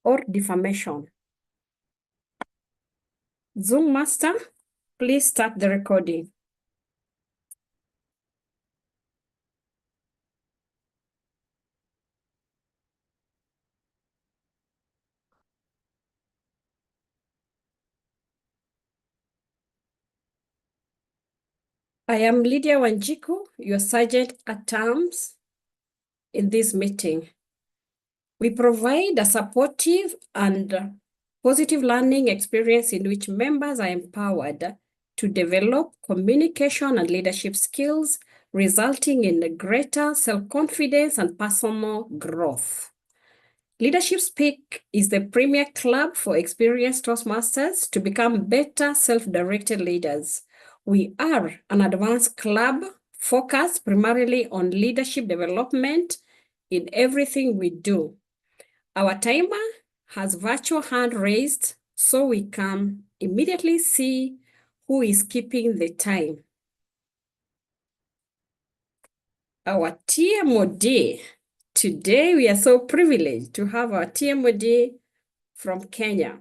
or defamation. Zoom master, please start the recording. I am Lydia Wanjiku, your Sergeant at Arms in this meeting. We provide a supportive and positive learning experience in which members are empowered to develop communication and leadership skills, resulting in greater self-confidence and personal growth. Leadership Speak is the premier club for experienced Toastmasters to become better self-directed leaders. We are an advanced club focused primarily on leadership development in everything we do. Our timer has virtual hand raised so we can immediately see who is keeping the time. Our TMOD. Today, we are so privileged to have our TMOD from Kenya.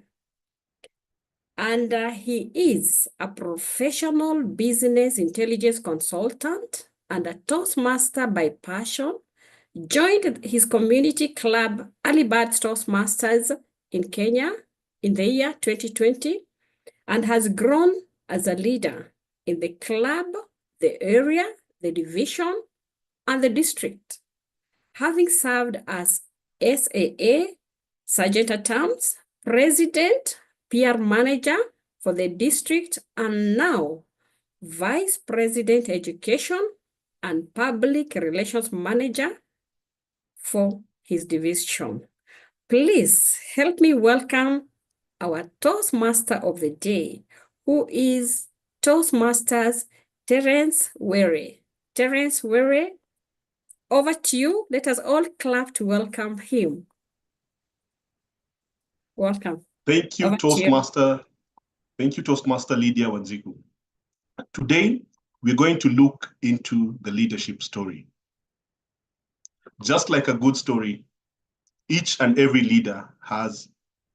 And he is a professional business intelligence consultant and a Toastmaster by passion. Joined his community club, Early Birds Toastmasters in Kenya in the year 2020, and has grown as a leader in the club, the area, the division, and the district, having served as SAA, Sergeant at Arms, President, PR Manager for the district, and now Vice President Education and Public Relations Manager for his division. Please help me welcome our Toastmaster of the day, who is Toastmasters Terence Were. Terence Were, over to you. Let us all clap to welcome him. Welcome. Thank you, Toastmaster. Thank you, Toastmaster Lydia Wanjiku. Today, we're going to look into the leadership story. Just like a good story, each and every leader has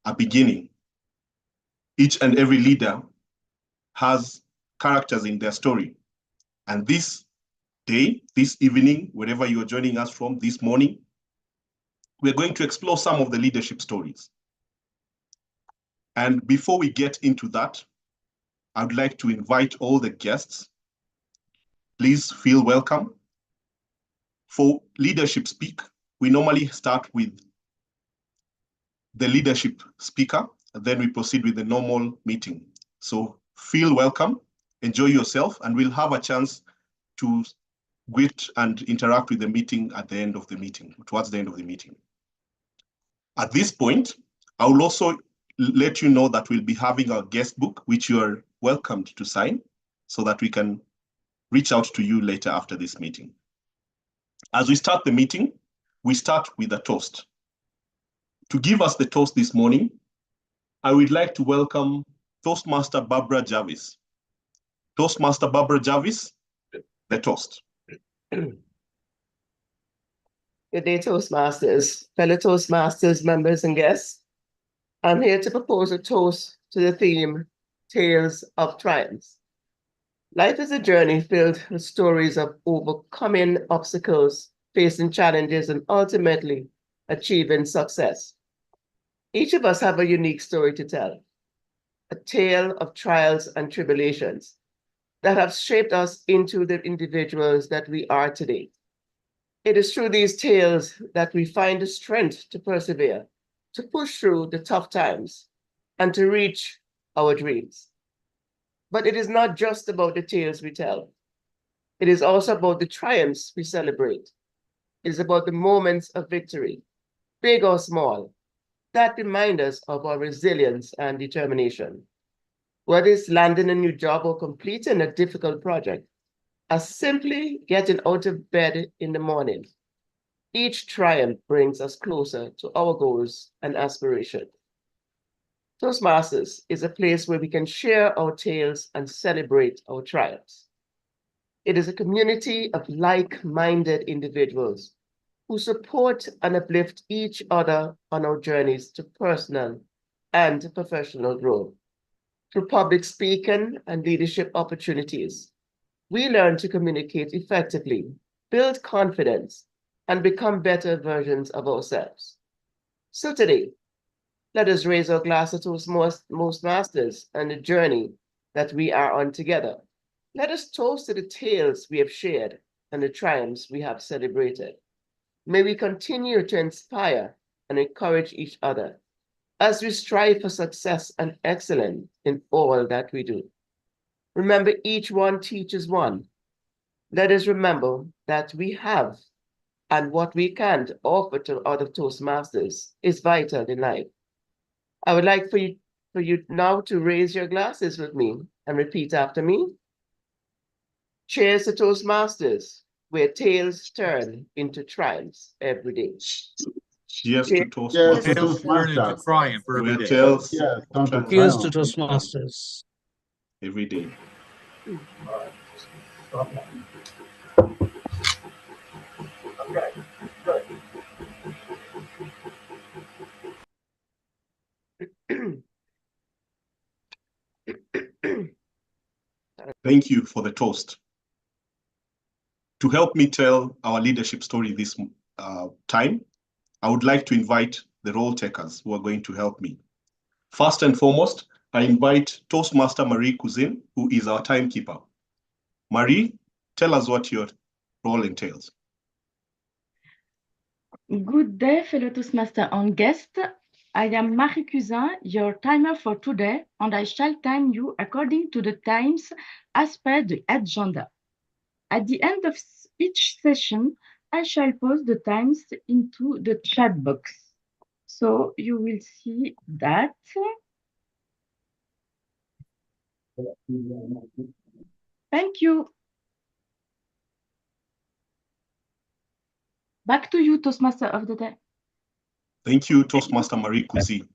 a beginning. Each and every leader has characters in their story. And this day, this evening, wherever you're joining us from, this morning, we're going to explore some of the leadership stories. And before we get into that, I would like to invite all the guests. Please feel welcome. For Leadership Speak, we normally start with the leadership speaker, and then we proceed with the normal meeting. So feel welcome, enjoy yourself, and we'll have a chance to greet and interact with the meeting at the end of the meeting, towards the end of the meeting. At this point, I will also let you know that we'll be having our guest book, which you are welcomed to sign so that we can reach out to you later after this meeting. As we start the meeting, we start with a toast. To give us the toast this morning, I would like to welcome Toastmaster Barbara Jarvis. Toastmaster Barbara Jarvis, the toast. Good day, Toastmasters, fellow Toastmasters, members and guests. I'm here to propose a toast to the theme, Tales of Triumphs. Life is a journey filled with stories of overcoming obstacles, facing challenges, and ultimately achieving success. Each of us have a unique story to tell, a tale of trials and tribulations that have shaped us into the individuals that we are today. It is through these tales that we find the strength to persevere, to push through the tough times, and to reach our dreams. But it is not just about the tales we tell. It is also about the triumphs we celebrate. It is about the moments of victory, big or small, that remind us of our resilience and determination. Whether it's landing a new job or completing a difficult project, or simply getting out of bed in the morning, each triumph brings us closer to our goals and aspirations. Toastmasters is a place where we can share our tales and celebrate our triumphs. It is a community of like-minded individuals who support and uplift each other on our journeys to personal and professional growth. Through public speaking and leadership opportunities, we learn to communicate effectively, build confidence, and become better versions of ourselves. So today, let us raise our glass to Toastmasters and the journey that we are on together. Let us toast to the tales we have shared and the triumphs we have celebrated. May we continue to inspire and encourage each other as we strive for success and excellence in all that we do. Remember, each one teaches one. Let us remember that we have and what we can offer to other Toastmasters is vital in life. I would like for you now to raise your glasses with me and repeat after me. Cheers to Toastmasters, where tales turn into triumphs every day. Cheers to Cheers. Toastmasters. Tales turn into triumph every Where day. tales Yes, of turn to triumph Cheers to triumph. Toastmasters. every day. Thank you for the toast. To help me tell our leadership story this time, I would like to invite the role takers who are going to help me. First and foremost, I invite Toastmaster Marie Cousin, who is our timekeeper. Marie, tell us what your role entails. Good day, fellow Toastmaster and guests. I am Marie Cousin, your timer for today, and I shall time you according to the times as per the agenda. At the end of each session, I shall post the times into the chat box. So you will see that. Thank you. Back to you, Toastmaster of the day. Thank you, Toastmaster Marie Cousin.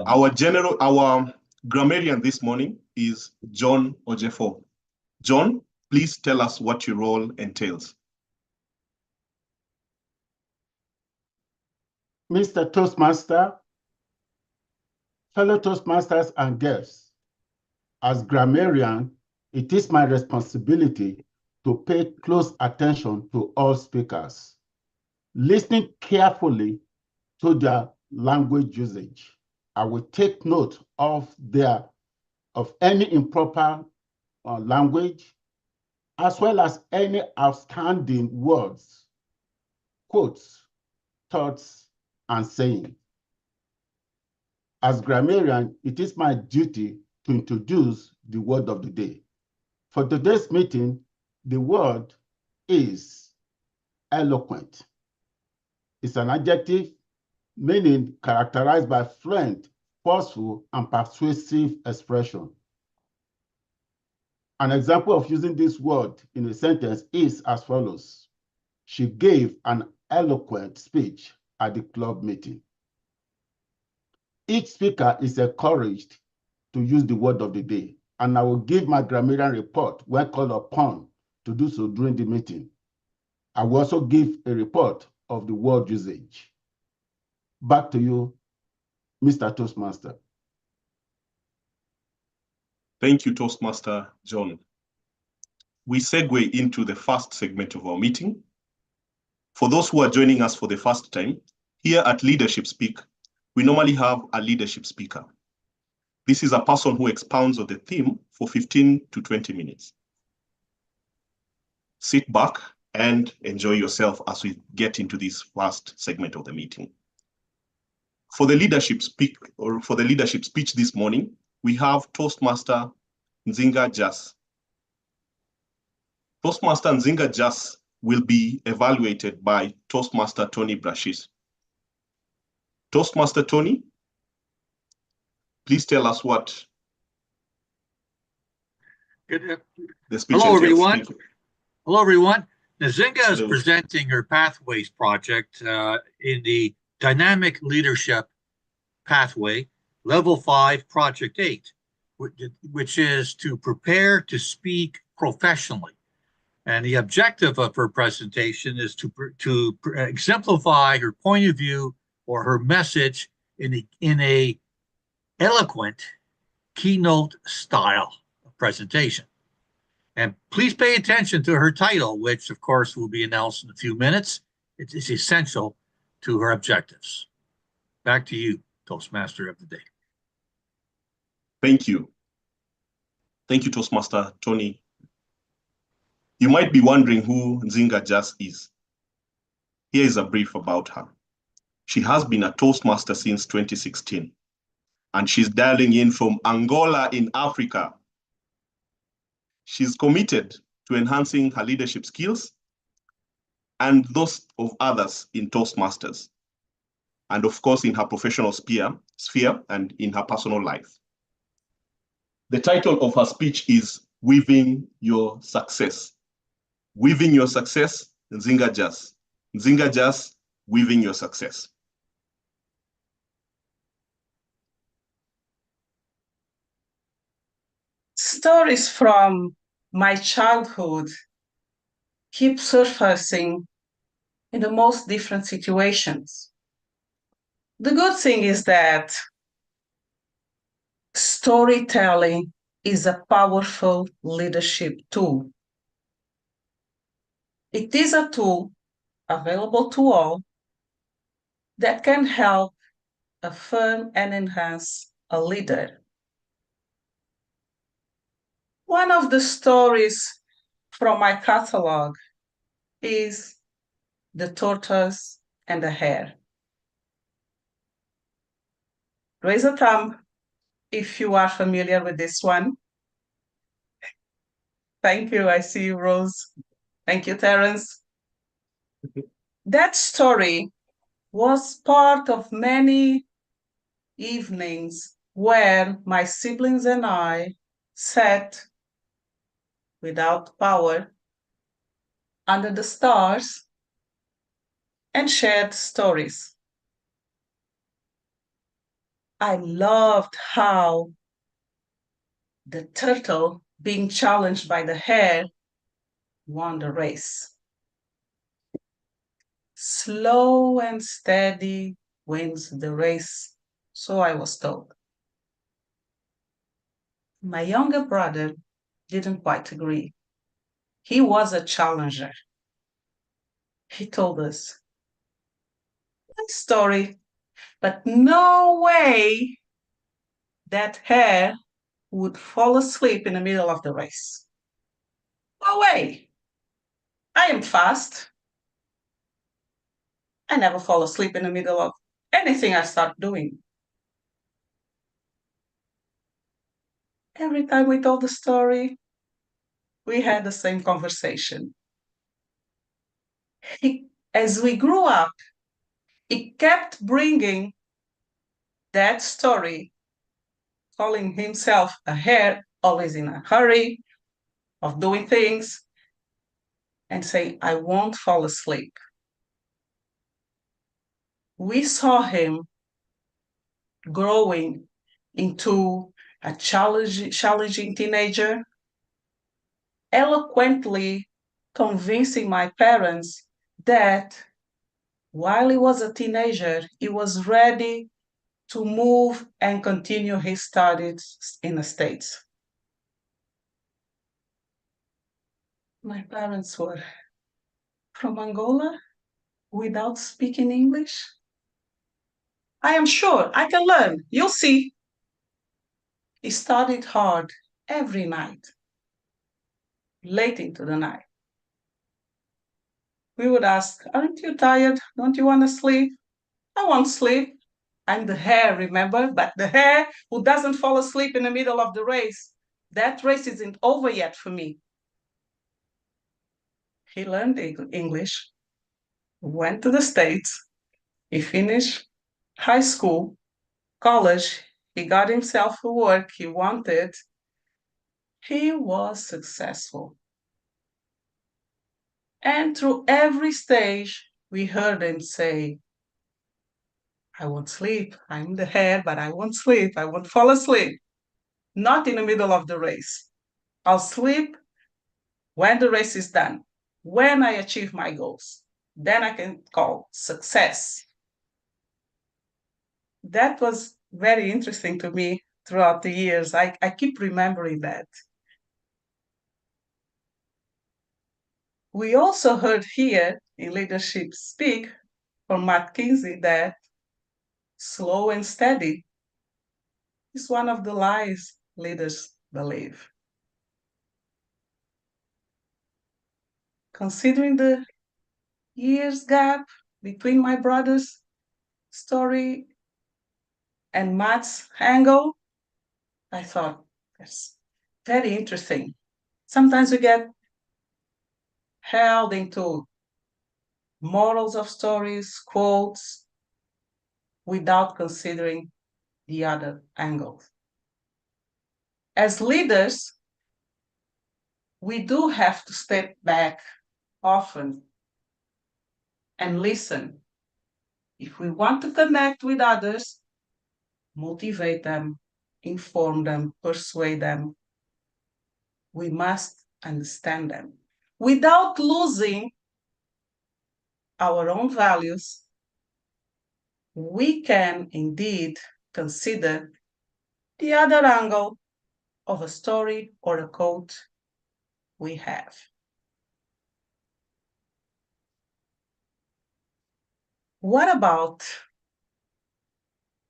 Our grammarian this morning is John Ojefo. John, please tell us what your role entails. Mr. Toastmaster, fellow Toastmasters and guests, as grammarian, it is my responsibility to pay close attention to all speakers, listening carefully to their language usage. I will take note of any improper language, as well as any outstanding words, quotes, thoughts, and saying. As grammarian, it is my duty to introduce the word of the day. For today's meeting, the word is eloquent. It's an adjective meaning characterized by fluent, forceful, and persuasive expression. An example of using this word in a sentence is as follows. She gave an eloquent speech at the club meeting. Each speaker is encouraged to use the word of the day, and I will give my grammarian report when called upon to do so during the meeting. I will also give a report of the word usage. Back to you, Mr. Toastmaster. Thank you, Toastmaster John. We segue into the first segment of our meeting. For those who are joining us for the first time, here at Leadership Speak, we normally have a leadership speaker. This is a person who expounds on the theme for 15 to 20 minutes. Sit back and enjoy yourself as we get into this first segment of the meeting. For the leadership speech this morning, we have Toastmaster Nzinga Jas. Toastmaster Nzinga Jas will be evaluated by Toastmaster Tony Brashis. Toastmaster Tony, please tell us what Good. the speech Hello, entails. everyone. Thank you. Hello, everyone. Nzinga is Hello. presenting her Pathways project in the Dynamic Leadership Pathway, Level 5, Project 8, which is to prepare to speak professionally. And the objective of her presentation is to exemplify her point of view or her message in a eloquent keynote style of presentation. And please pay attention to her title, which of course will be announced in a few minutes. It is essential to her objectives. Back to you, Toastmaster of the Day. Thank you. Thank you, Toastmaster Tony. You might be wondering who Nzinga Jas is. Here is a brief about her. She has been a Toastmaster since 2016, and she's dialing in from Angola in Africa. She's committed to enhancing her leadership skills and those of others in Toastmasters, and of course in her professional sphere and in her personal life. The title of her speech is Weaving Your Success. Weaving Your Success, Nzinga Jas. Nzinga Jas, Weaving Your Success. Stories from my childhood keep surfacing in the most different situations. The good thing is that storytelling is a powerful leadership tool. It is a tool available to all that can help affirm and enhance a leader. One of the stories from my catalog is The Tortoise and the Hare. Raise a thumb if you are familiar with this one. Thank you. I see you, Rose. Thank you, Terence. That story was part of many evenings where my siblings and I sat without power under the stars and shared stories. I loved how the turtle, being challenged by the hare, won the race. Slow and steady wins the race, so I was told. My younger brother didn't quite agree. He was a challenger. He told us, nice story, but no way that hare would fall asleep in the middle of the race. No way. I am fast. I never fall asleep in the middle of anything I start doing. Every time we told the story, we had the same conversation. As we grew up, he kept bringing that story, calling himself a hare, always in a hurry of doing things, and say, I won't fall asleep. We saw him growing into a challenging teenager, eloquently convincing my parents that while he was a teenager, he was ready to move and continue his studies in the States. My parents were from Angola without speaking English. I am sure I can learn. You'll see. He studied hard every night, late into the night. We would ask, aren't you tired? Don't you want to sleep? I won't sleep. I'm the hare, remember? But the hare who doesn't fall asleep in the middle of the race. That race isn't over yet for me. He learned English, went to the States, he finished high school, college, he got himself the work he wanted. He was successful. And through every stage, we heard him say, I won't sleep. I'm the hare, but I won't sleep. I won't fall asleep. Not in the middle of the race. I'll sleep When the race is done, when I achieve my goals, then I can call success. That was very interesting to me throughout the years. I keep remembering that. We also heard here in Leadership Speak from Matt Kinsey that slow and steady is one of the lies leaders believe. Considering the years gap between my brother's story and Matt's angle, I thought that's very interesting. Sometimes we get held into morals of stories, quotes, without considering the other angles. As leaders, we do have to step back often and listen. If we want to connect with others, motivate them, inform them, persuade them, we must understand them without losing our own values. We can indeed consider the other angle of a story or a quote we have. What about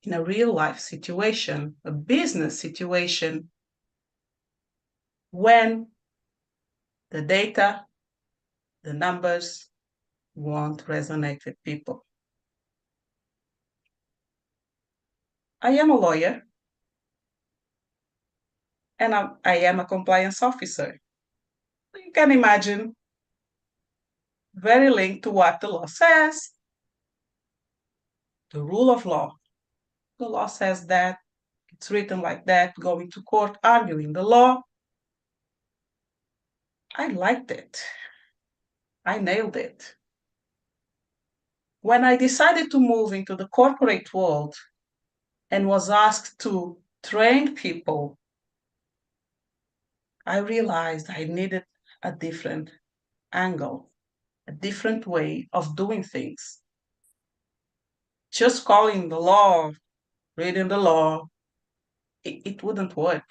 in a real life situation, a business situation, when the data, the numbers won't resonate with people? I am a lawyer and I am a compliance officer. You can imagine, very linked to what the law says, the rule of law. The law says that, it's written like that, going to court, arguing the law. I liked it. I nailed it. When I decided to move into the corporate world and was asked to train people, I realized I needed a different angle, a different way of doing things. Just calling the law, reading the law, it wouldn't work.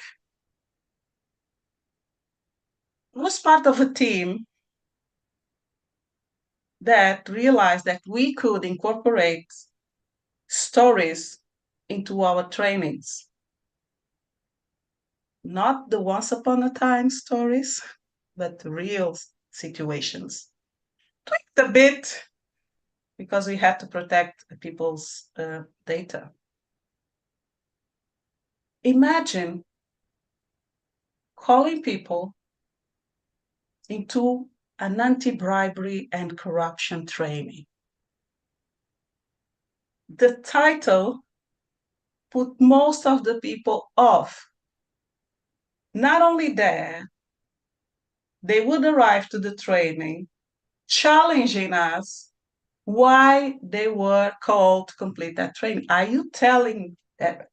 I was part of a team that realized that we could incorporate stories into our trainings. Not the once upon a time stories, but real situations. Tweaked a bit because we had to protect people's data. Imagine calling people into an anti-bribery and corruption training. The title put most of the people off. Not only that, they would arrive to the training challenging us why they were called to complete that training. Are you telling that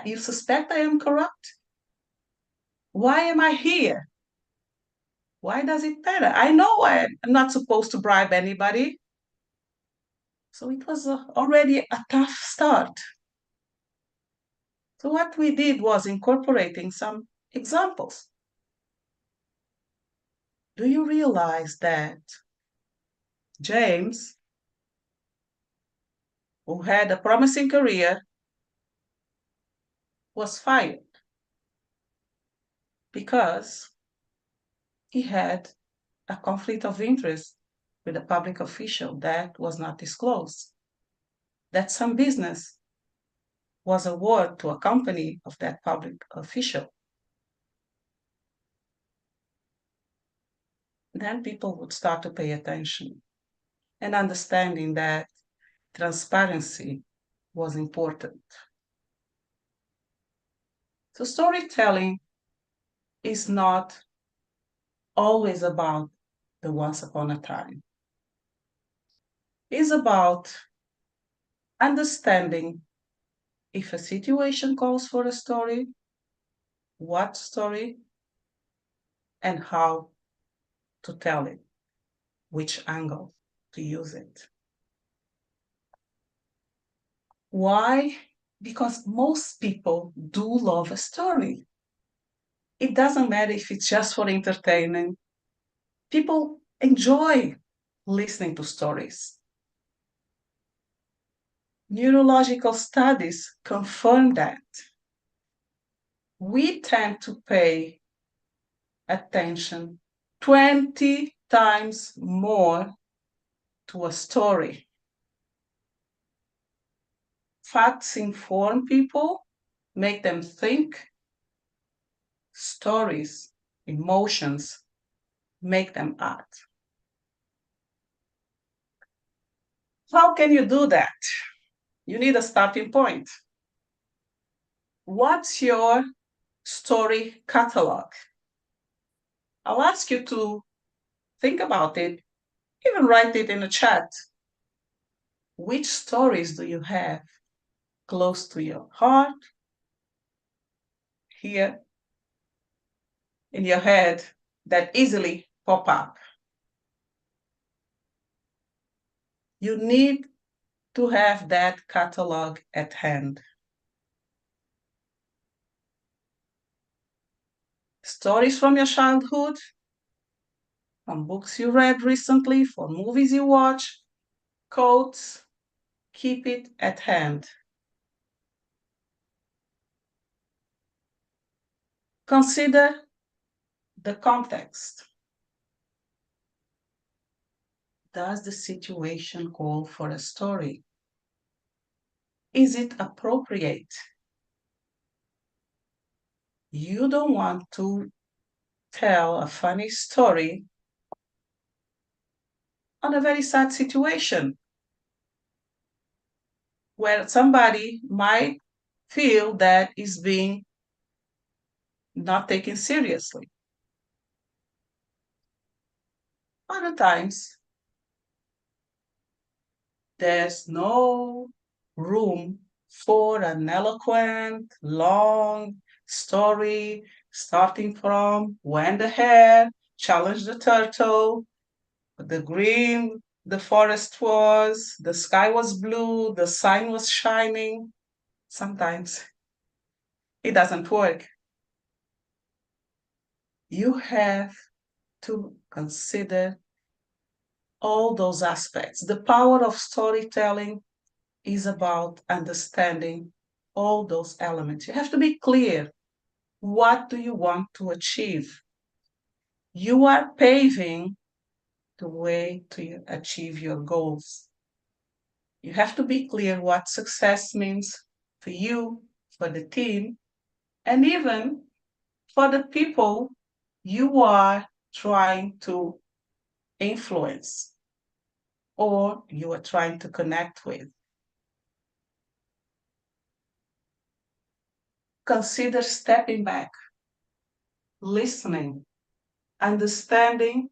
you suspect I am corrupt? Why am I here? Why does it matter? I know I'm not supposed to bribe anybody. So it was already a tough start. So what we did was incorporating some examples. Do you realize that James, who had a promising career, was fired because he had a conflict of interest with a public official that was not disclosed, that some business was awarded to a company of that public official. Then people would start to pay attention and understanding that transparency was important. So storytelling is not always about the once upon a time. It's about understanding if a situation calls for a story, what story, and how to tell it, which angle to use it. Why? Because most people do love a story. It doesn't matter if it's just for entertainment. People enjoy listening to stories. Neurological studies confirm that. We tend to pay attention 20 times more to a story. Facts inform people, make them think. Stories, emotions, make them act. How can you do that? You need a starting point. What's your story catalog? I'll ask you to think about it, even write it in the chat. Which stories do you have close to your heart, here in your head, that easily pop up? You need to have that catalog at hand. Stories from your childhood, from books you read recently, from movies you watch, quotes, keep it at hand. Consider the context. Does the situation call for a story? Is it appropriate? You don't want to tell a funny story on a very sad situation where somebody might feel that is being not taken seriously. Other times, there's no room for an eloquent, long story starting from when the hare challenged the turtle, the green the forest was, the sky was blue, the sun was shining. Sometimes it doesn't work. You have to consider all those aspects. The power of storytelling is about understanding all those elements. You have to be clear. What do you want to achieve? You are paving the way to achieve your goals. You have to be clear what success means for you, for the team, and even for the people you are trying to influence or you are trying to connect with. Consider stepping back, listening, understanding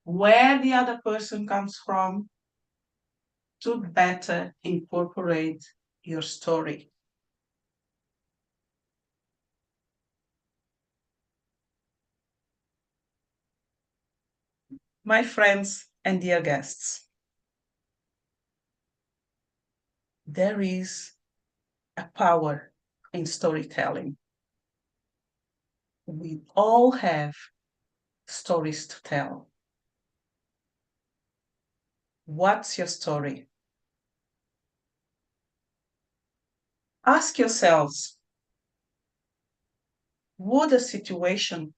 where the other person comes from to better incorporate your story. My friends and dear guests, there is a power in storytelling. We all have stories to tell. What's your story? Ask yourselves, would a situation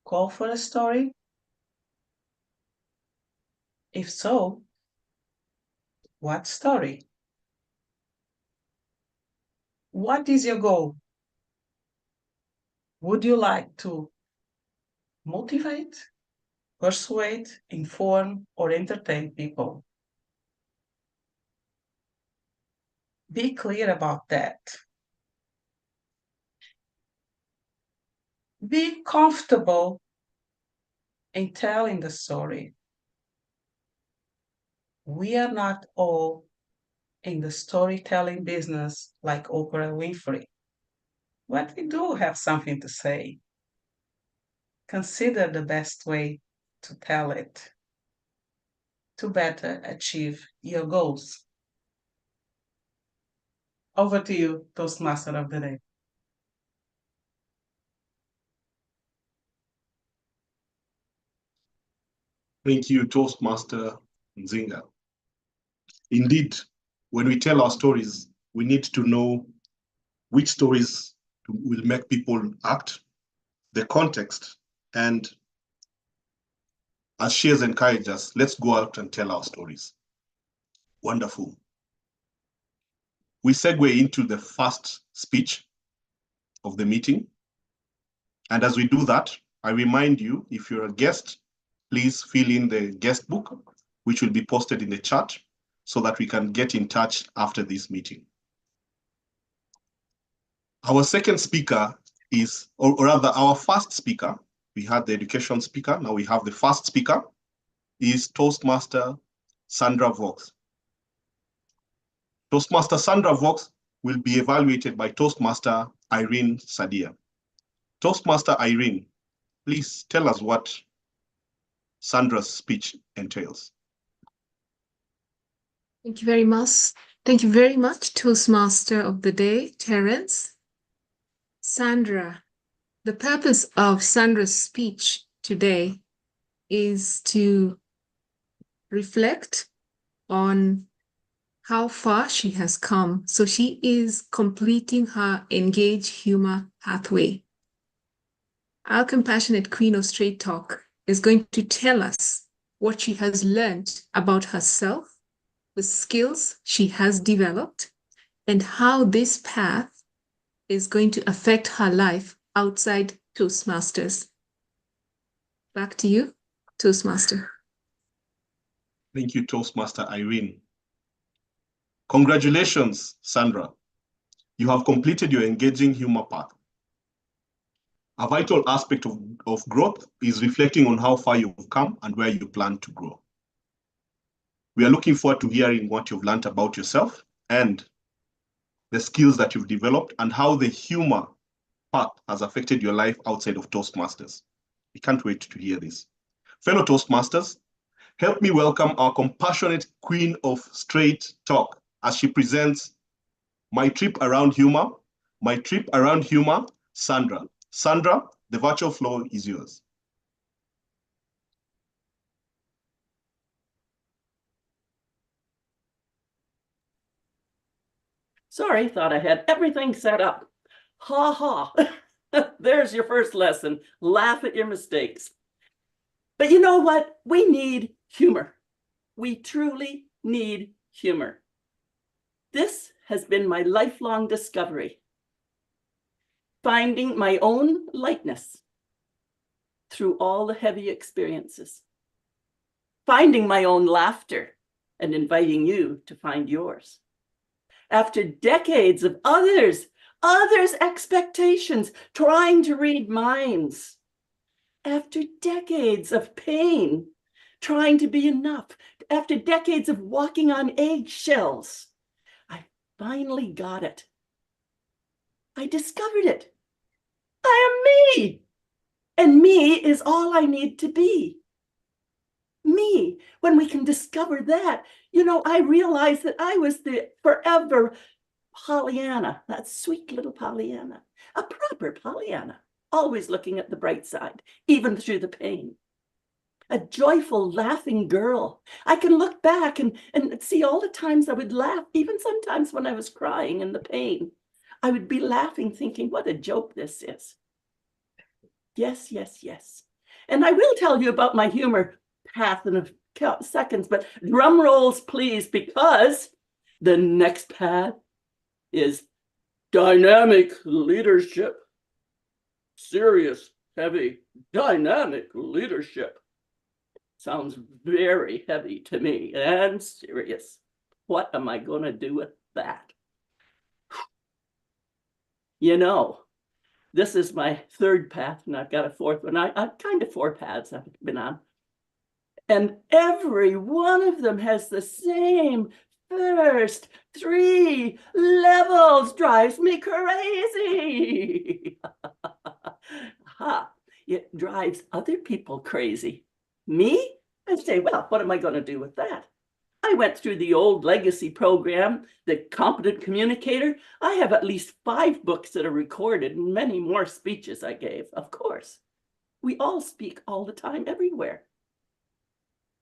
call for a story? If so, what story? What is your goal? Would you like to motivate, persuade, inform, or entertain people? Be clear about that. Be comfortable in telling the story. We are not all in the storytelling business like Oprah Winfrey, but we do have something to say. Consider the best way to tell it to better achieve your goals. Over to you, Toastmaster of the Day. Thank you, Toastmaster Nzinga. Indeed, when we tell our stories, we need to know which stories will make people act, the context, and as she has encouraged us, let's go out and tell our stories. Wonderful. We segue into the first speech of the meeting. And as we do that, I remind you, if you're a guest, please fill in the guest book, which will be posted in the chat so that we can get in touch after this meeting. Our second speaker is, or rather our first speaker, we had the education speaker, now we have the first speaker, is Toastmaster Sandra Vox. Toastmaster Sandra Vox will be evaluated by Toastmaster Irene Sadia. Toastmaster Irene, please tell us what Sandra's speech entails. Thank you very much. Thank you very much, Toastmaster of the Day, Terence. Sandra, the purpose of Sandra's speech today is to reflect on how far she has come. So she is completing her Engage Humor pathway. Our compassionate Queen of Straight Talk is going to tell us what she has learned about herself, the skills she has developed, and how this path is going to affect her life outside Toastmasters. Back to you, Toastmaster. Thank you, Toastmaster Irene. Congratulations, Sandra. You have completed your Engaging Humor path. A vital aspect of growth is reflecting on how far you've come and where you plan to grow. We are looking forward to hearing what you've learned about yourself and the skills that you've developed and how the humor path has affected your life outside of Toastmasters. We can't wait to hear this. Fellow Toastmasters, help me welcome our compassionate Queen of Straight Talk as she presents My Trip Around Humor, Sandra. Sandra, the virtual floor is yours. Sorry, thought I had everything set up. Ha ha. There's your first lesson. Laugh at your mistakes. But you know what? We need humor. We truly need humor. This has been my lifelong discovery. Finding my own lightness through all the heavy experiences. Finding my own laughter and inviting you to find yours. After decades of others' expectations, trying to read minds. After decades of pain, trying to be enough. After decades of walking on eggshells, I finally got it. I discovered it. I am me. And me is all I need to be. Me, when we can discover that, you know, I realized that I was the forever Pollyanna, that sweet little Pollyanna, a proper Pollyanna, always looking at the bright side, even through the pain. A joyful, laughing girl. I can look back and see all the times I would laugh, even sometimes when I was crying in the pain. I would be laughing, thinking, what a joke this is. Yes, yes, yes. And I will tell you about my humor path in a couple seconds, but drum rolls, please, because the next path is dynamic leadership. Serious, heavy, dynamic leadership. Sounds very heavy to me and serious. What am I going to do with that? You know, this is my third path, and I've got a fourth one. I've kind of 4 paths I've been on. And every one of them has the same first 3 levels. Drives me crazy. It drives other people crazy. Me? I say, well, what am I going to do with that? I went through the old legacy program, the Competent Communicator. I have at least 5 books that are recorded and many more speeches I gave, of course. We all speak all the time, everywhere.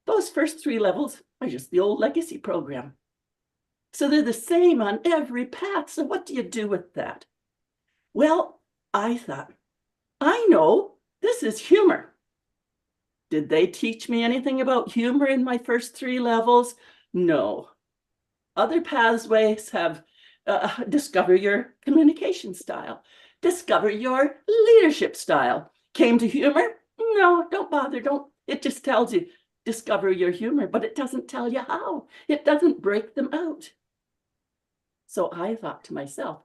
Those first 3 levels are just the old legacy program. So they're the same on every path. So what do you do with that? Well, I thought, I know, this is humor. Did they teach me anything about humor in my first 3 levels? No. Other pathways have discover your communication style, discover your leadership style. Came to humor? No, don't bother. Don't. It just tells you discover your humor, but it doesn't tell you how. It doesn't break them out. So I thought to myself,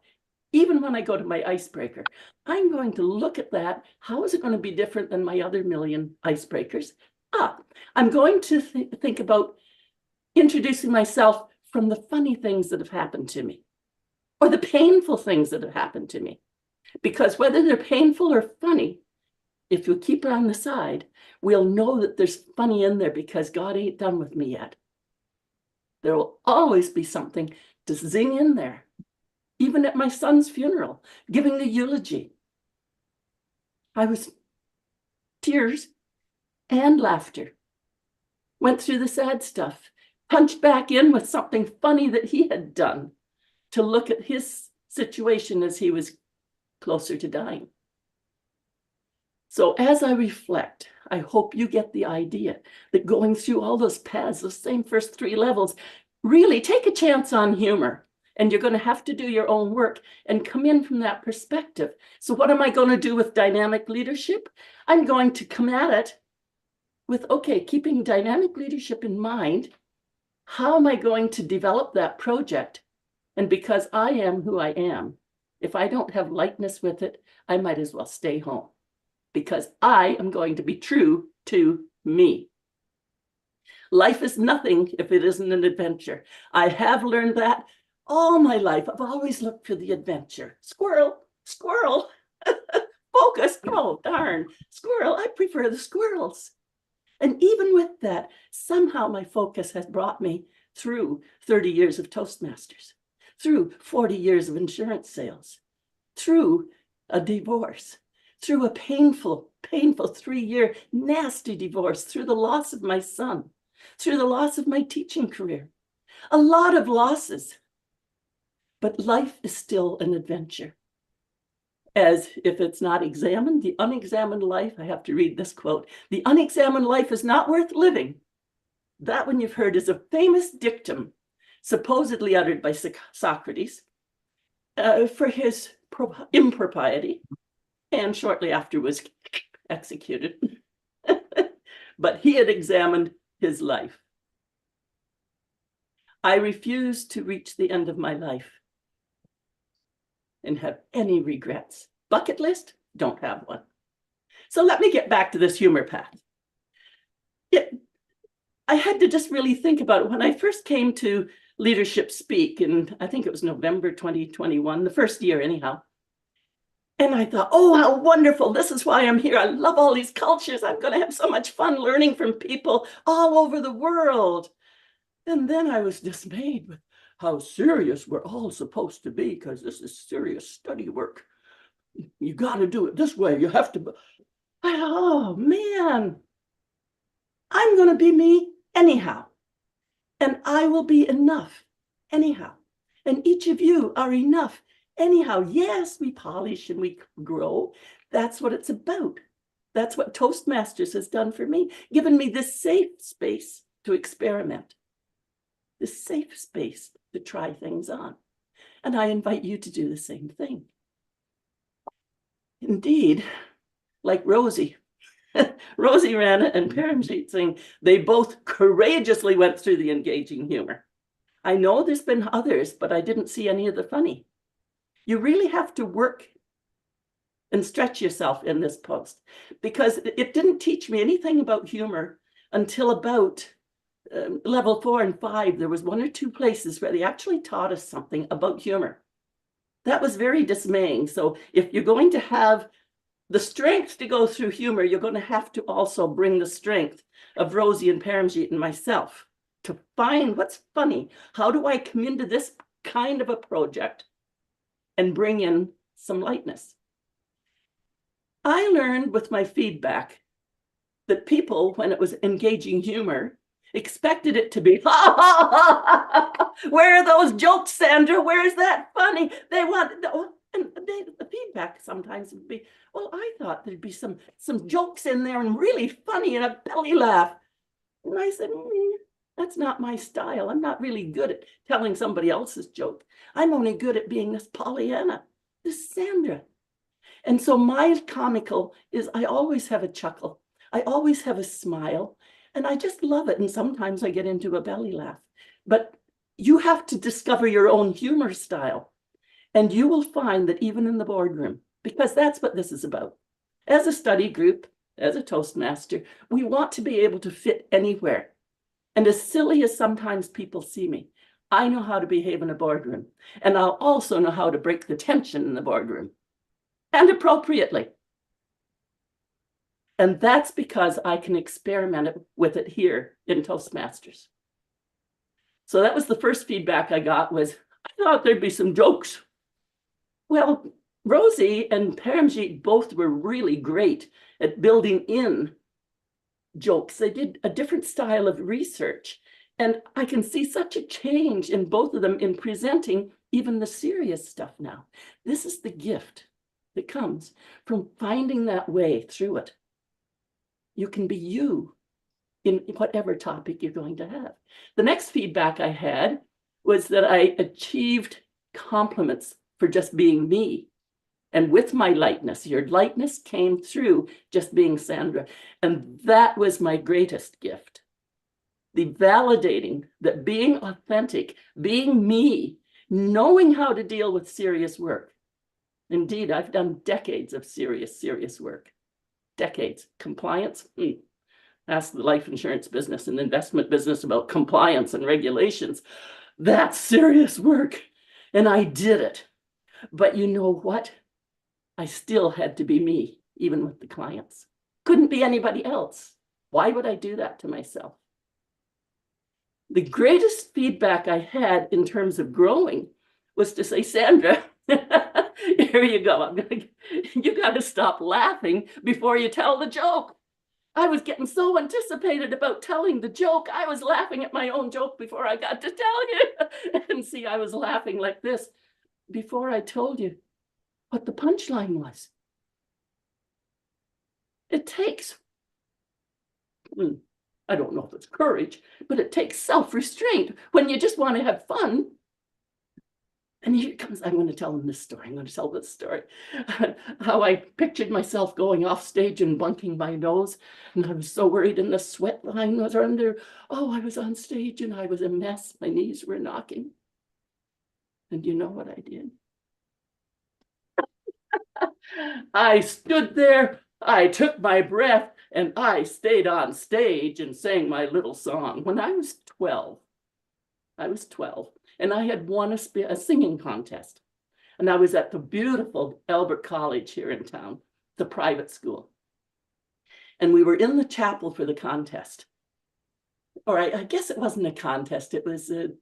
even when I go to my icebreaker, I'm going to look at that. How is it going to be different than my other million icebreakers? I'm going to think about introducing myself from the funny things that have happened to me or the painful things that have happened to me. Because whether they're painful or funny, if you keep it on the side, we'll know that there's funny in there because God ain't done with me yet. There will always be something to zing in there. Even at my son's funeral, giving the eulogy, I was tears and laughter. Went through the sad stuff, punched back in with something funny that he had done to look at his situation as he was closer to dying. So as I reflect, I hope you get the idea that going through all those paths, those same first 3 levels, really take a chance on humor. And you're going to have to do your own work and come in from that perspective. So what am I going to do with dynamic leadership? I'm going to come at it with, okay, keeping dynamic leadership in mind, how am I going to develop that project? And because I am who I am, if I don't have lightness with it, I might as well stay home because I am going to be true to me. Life is nothing if it isn't an adventure. I have learned that all my life. I've always looked for the adventure. Squirrel, squirrel, focus. Oh, darn, squirrel. I prefer the squirrels. And even with that, somehow my focus has brought me through 30 years of Toastmasters, through 40 years of insurance sales, through a divorce, through a painful 3-year nasty divorce, through the loss of my son, through the loss of my teaching career. A lot of losses. But life is still an adventure. As if it's not examined, the unexamined life, I have to read this quote, the unexamined life is not worth living. That one you've heard is a famous dictum, supposedly uttered by Socrates for his impropriety, and shortly after was executed. But he had examined his life. I refuse to reach the end of my life and have any regrets. Bucket list? Don't have one. So let me get back to this humor path. I had to just really think about it. When I first came to Leadership Speak, and I think it was November 2021, the first year anyhow, and I thought, oh, how wonderful. This is why I'm here. I love all these cultures. I'm going to have so much fun learning from people all over the world. And then I was dismayed with how serious we're all supposed to be, because this is serious study work. You got to do it this way. You have to. Oh, man. I'm going to be me anyhow. And I will be enough anyhow. And each of you are enough anyhow. Yes, we polish and we grow. That's what it's about. That's what Toastmasters has done for me, given me this safe space to experiment, this safe space to try things on. And I invite you to do the same thing. Indeed, like Rosie, Rosie Rana and Paramjit Singh, they both courageously went through the engaging humor. I know there's been others, but I didn't see any of the funny. You really have to work and stretch yourself in this post, because it didn't teach me anything about humor until about level 4 and 5. There was 1 or 2 places where they actually taught us something about humor. That was very dismaying. So if you're going to have the strength to go through humor, you're going to have to also bring the strength of Rosie and Paramjeet and myself to find what's funny. How do I come into this kind of a project and bring in some lightness? I learned with my feedback that people, when it was engaging humor, expected it to be, ha, ha, ha, ha. Where are those jokes, Sandra? Where's that funny? They want, and the feedback sometimes would be, well, I thought there'd be some jokes in there and really funny and a belly laugh. And I said, that's not my style. I'm not really good at telling somebody else's joke. I'm only good at being this Pollyanna, this Sandra. And so my comical is I always have a chuckle. I always have a smile, and I just love it. And sometimes I get into a belly laugh. But you have to discover your own humor style. And you will find that even in the boardroom, because that's what this is about. As a study group, as a Toastmaster, we want to be able to fit anywhere. And as silly as sometimes people see me, I know how to behave in a boardroom. And I'll also know how to break the tension in the boardroom. And appropriately. And that's because I can experiment with it here in Toastmasters. So that was the first feedback I got was, I thought there'd be some jokes. Well, Rosie and Paramjeet both were really great at building in jokes. They did a different style of research. And I can see such a change in both of them in presenting even the serious stuff now. This is the gift that comes from finding that way through it. You can be you in whatever topic you're going to have. The next feedback I had was that I achieved compliments for just being me. And with my lightness, your lightness came through just being Sandra. And that was my greatest gift. The validating that being authentic, being me, knowing how to deal with serious work. Indeed, I've done decades of serious work. Decades. Compliance. Ask the life insurance business and investment business about compliance and regulations. That's serious work. And I did it. But you know what? I still had to be me, even with the clients. Couldn't be anybody else. Why would I do that to myself? The greatest feedback I had in terms of growing was to say, Sandra, here you go. You got to stop laughing before you tell the joke. I was getting so anticipated about telling the joke. I was laughing at my own joke before I got to tell you. And see, I was laughing like this before I told you what the punchline was. It takes, I don't know if it's courage, but it takes self-restraint when you just want to have fun. And here comes, I'm going to tell them this story. I'm going to tell this story. How I pictured myself going off stage and bunking my nose. And I was so worried, and the sweat line was under. Oh, I was on stage and I was a mess. My knees were knocking. And you know what I did? I stood there, I took my breath, and I stayed on stage and sang my little song. When I was 12, and I had won a singing contest. And I was at the beautiful Albert College here in town, the private school. And we were in the chapel for the contest. Or I guess it wasn't a contest, it was the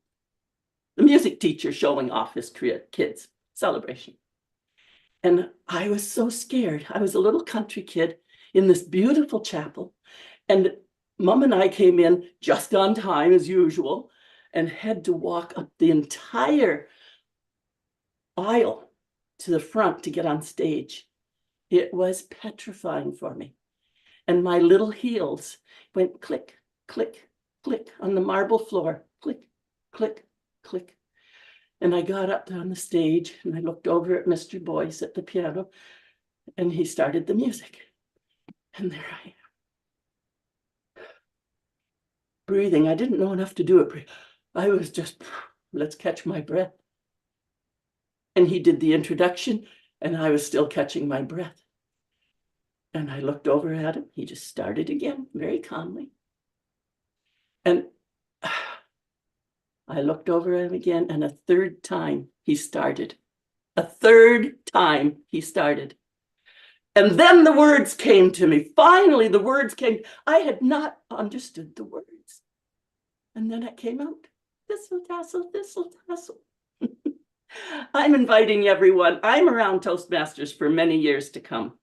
music teacher showing off his kids' celebration. And I was so scared. I was a little country kid in this beautiful chapel. And Mom and I came in just on time as usual and had to walk up the entire aisle to the front to get on stage. It was petrifying for me. And my little heels went click, click, click on the marble floor. Click, click, click. And I got up on the stage and I looked over at Mr. Boyce at the piano and he started the music. And there I am. Breathing. I didn't know enough to do it. I was just, let's catch my breath. And he did the introduction and I was still catching my breath. And I looked over at him. He just started again, very calmly. And I looked over at him again, and a third time he started. A third time he started. And then the words came to me. Finally, the words came. I had not understood the words. And then it came out. Thistle tassel, thistle tassel. I'm inviting everyone. I'm around Toastmasters for many years to come.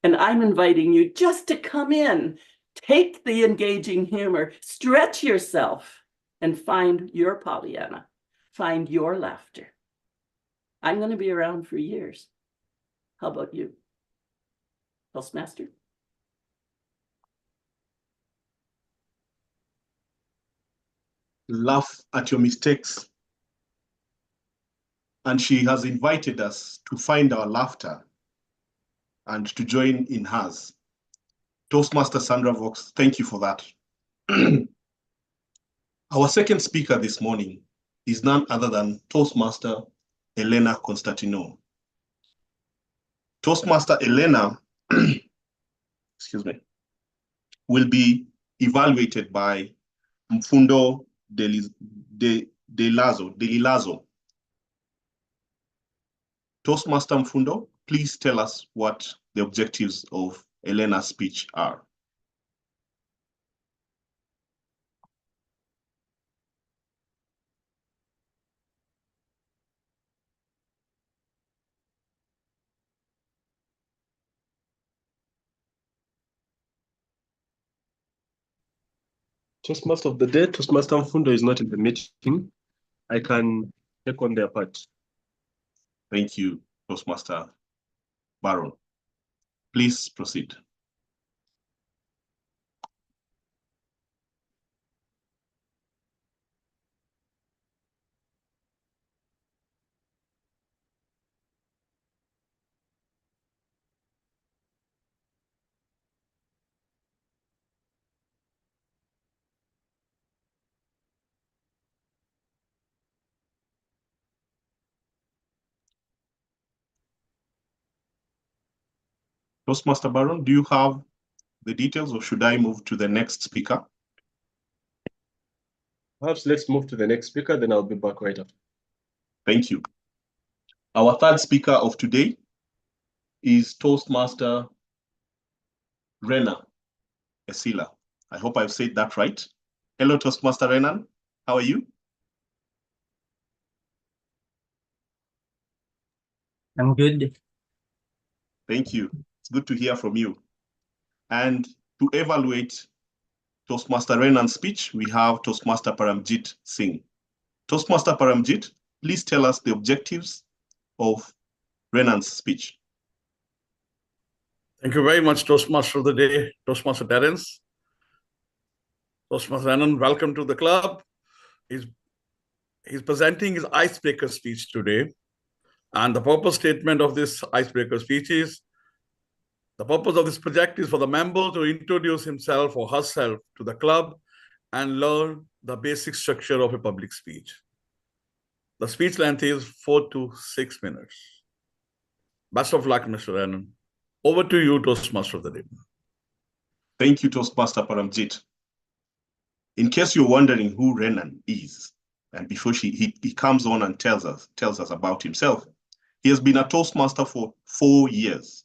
And I'm inviting you just to come in, take the engaging humor, stretch yourself, and find your Pollyanna, find your laughter. I'm going to be around for years. How about you, Toastmaster? Laugh at your mistakes. And she has invited us to find our laughter and to join in hers. Toastmaster Sandra Vox, thank you for that. Our second speaker this morning is none other than Toastmaster Elena Constantinou. Toastmaster Elena, excuse me, will be evaluated by Mfundo Delilazo. Toastmaster Mfundo, please tell us what the objectives of Elena's speech are. Toastmaster of the day, Toastmaster Mfundo is not in the meeting. I can take on their part. Thank you, Toastmaster Baron. Please proceed. Toastmaster Baron, do you have the details or should I move to the next speaker? Perhaps let's move to the next speaker, then I'll be back right after. Thank you. Our third speaker of today is Toastmaster Renan Esila. I hope I've said that right. Hello, Toastmaster Renan. How are you? I'm good. Thank you. It's good to hear from you. And to evaluate Toastmaster Renan's speech, we have Toastmaster Paramjit Singh. Toastmaster Paramjit, please tell us the objectives of Renan's speech. Thank you very much, Toastmaster of the day, Toastmaster Terence. Toastmaster Renan, welcome to the club. He's presenting his icebreaker speech today. And the purpose statement of this icebreaker speech is, the purpose of this project is for the member to introduce himself or herself to the club and learn the basic structure of a public speech. The speech length is 4 to 6 minutes. Best of luck, Mr. Renan. Over to you, Toastmaster of the day. Thank you, Toastmaster Paramjit. In case you're wondering who Renan is, and before he comes on and tells us about himself, he has been a Toastmaster for 4 years.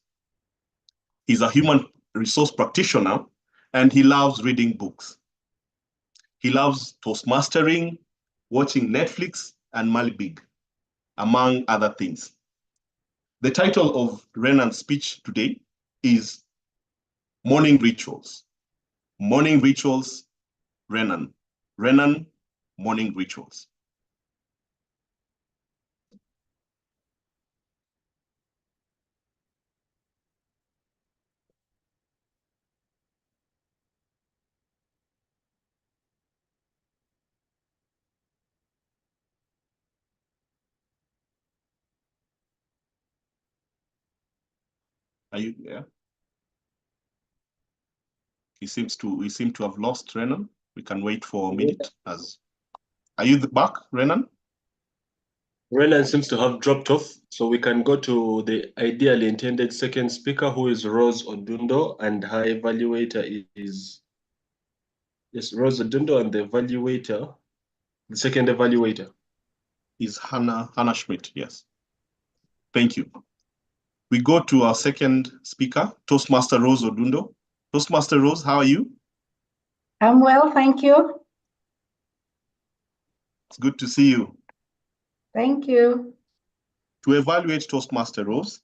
He's a human resource practitioner, and he loves reading books. He loves Toastmastering, watching Netflix, and Malibig, among other things. The title of Renan's speech today is Morning Rituals. Morning Rituals, Renan. Renan, Morning Rituals. Are you there? We seem to have lost Renan. We can wait for a minute. Are you back, Renan? Renan seems to have dropped off, so we can go to the ideally intended second speaker, who is Rose Odundo, and her evaluator is, yes, Rose Odundo, and the evaluator, the second evaluator is Hannah Schmidt, yes. Thank you. we go to our second speaker, Toastmaster Rose Odundo. Toastmaster Rose, how are you? I'm well, thank you. It's good to see you. Thank you. To evaluate Toastmaster Rose,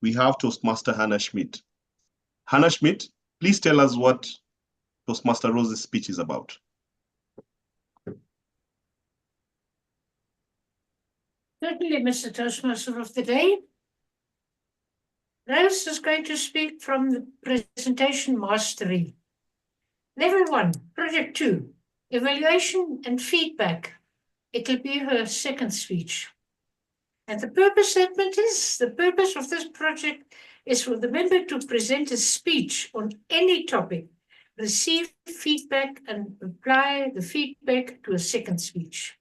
we have Toastmaster Hannah Schmidt. Hannah Schmidt, please tell us what Toastmaster Rose's speech is about. Certainly, Mr. Toastmaster of the Day. Rose is going to speak from the presentation mastery. Level 1, Project 2, Evaluation and Feedback. It'll be her second speech. And the purpose statement is, the purpose of this project is for the member to present a speech on any topic, receive feedback and apply the feedback to a second speech.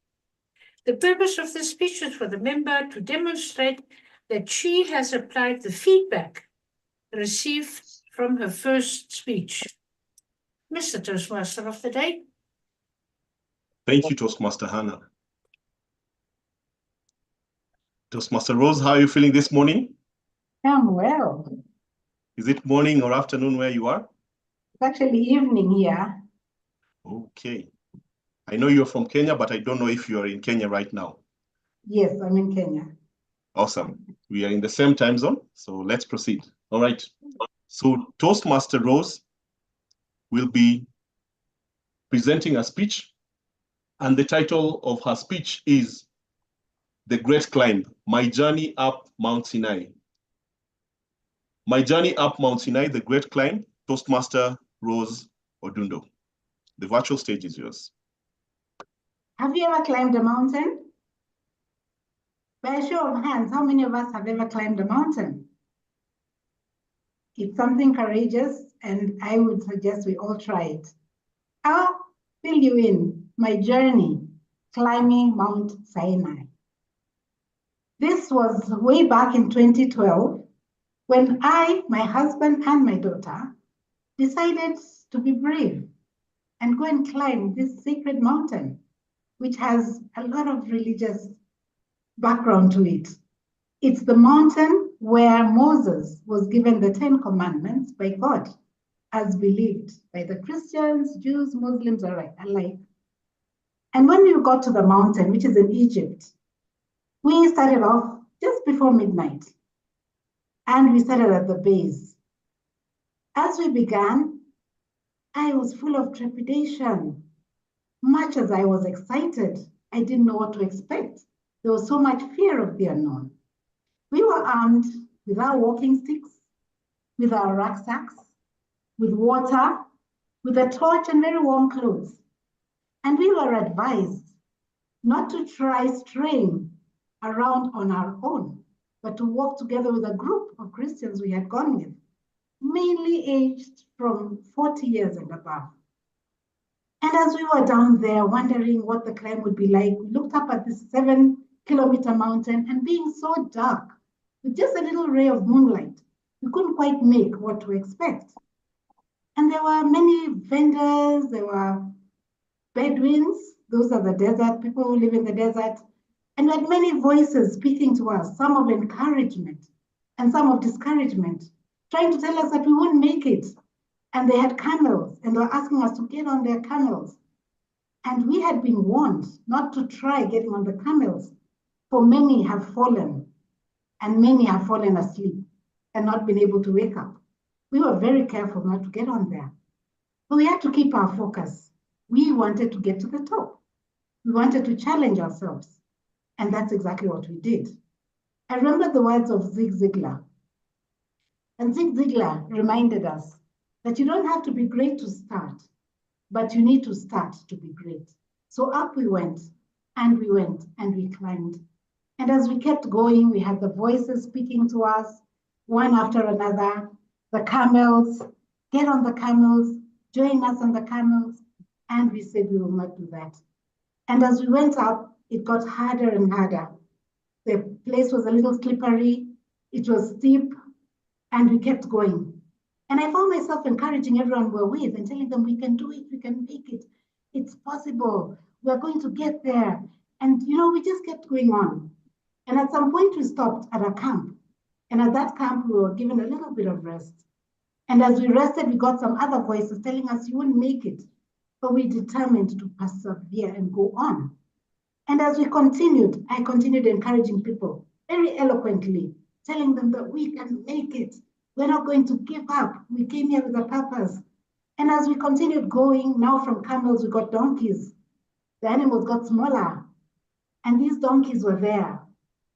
The purpose of this speech is for the member to demonstrate that she has applied the feedback received from her first speech. Mr. Toastmaster of the Day. Thank you, Toastmaster Hannah. Toastmaster Rose, how are you feeling this morning? I'm well. Is it morning or afternoon where you are? It's actually evening here. Okay. I know you're from Kenya, but I don't know if you're in Kenya right now. Yes, I'm in Kenya. Awesome. We are in the same time zone, so let's proceed. All right. So Toastmaster Rose will be presenting a speech, and the title of her speech is The Great Climb, My Journey Up Mount Sinai. My Journey Up Mount Sinai, The Great Climb, Toastmaster Rose Odundo. The virtual stage is yours. Have you ever climbed a mountain? By a show of hands, how many of us have ever climbed a mountain? It's something courageous, and I would suggest we all try it. I'll fill you in my journey climbing Mount Sinai. This was way back in 2012 when I, my husband, and my daughter decided to be brave and go and climb this sacred mountain, which has a lot of religious background to it. It's the mountain where Moses was given the 10 Commandments by God, as believed by the Christians, Jews, Muslims alike. And when we got to the mountain, which is in Egypt, we started off just before midnight, and we started at the base. As we began, I was full of trepidation. Much as I was excited, I didn't know what to expect. There was so much fear of the unknown. We were armed with our walking sticks, with our rucksacks, with water, with a torch and very warm clothes. And we were advised not to try straying around on our own, but to walk together with a group of Christians we had gone with, mainly aged from 40 years and above. And as we were down there wondering what the climb would be like, we looked up at this 7-kilometer mountain, and being so dark, with just a little ray of moonlight, we couldn't quite make what to expect. And there were many vendors, there were Bedouins, those are the desert, people who live in the desert, and we had many voices speaking to us, some of encouragement and some of discouragement, trying to tell us that we wouldn't make it. And they had camels, and they were asking us to get on their camels. And we had been warned not to try getting on the camels, for many have fallen, and many have fallen asleep and not been able to wake up. We were very careful not to get on there. But we had to keep our focus. We wanted to get to the top. We wanted to challenge ourselves. And that's exactly what we did. I remember the words of Zig Ziglar. And Zig Ziglar reminded us that you don't have to be great to start, but you need to start to be great. So up we went, and we went, and we climbed. And as we kept going, we had the voices speaking to us, one after another, the camels, get on the camels, join us on the camels. And we said we will not do that. And as we went up, it got harder and harder. The place was a little slippery, it was steep, and we kept going. And I found myself encouraging everyone we're with and telling them, we can do it, we can make it. It's possible, we're going to get there. And we just kept going on. And at some point we stopped at a camp. And at that camp, we were given a little bit of rest. And as we rested, we got some other voices telling us you wouldn't make it. But we determined to persevere and go on. And as we continued, I continued encouraging people very eloquently, telling them that we can make it. We're not going to give up. We came here with a purpose. And as we continued going, now from camels, we got donkeys. The animals got smaller. And these donkeys were there.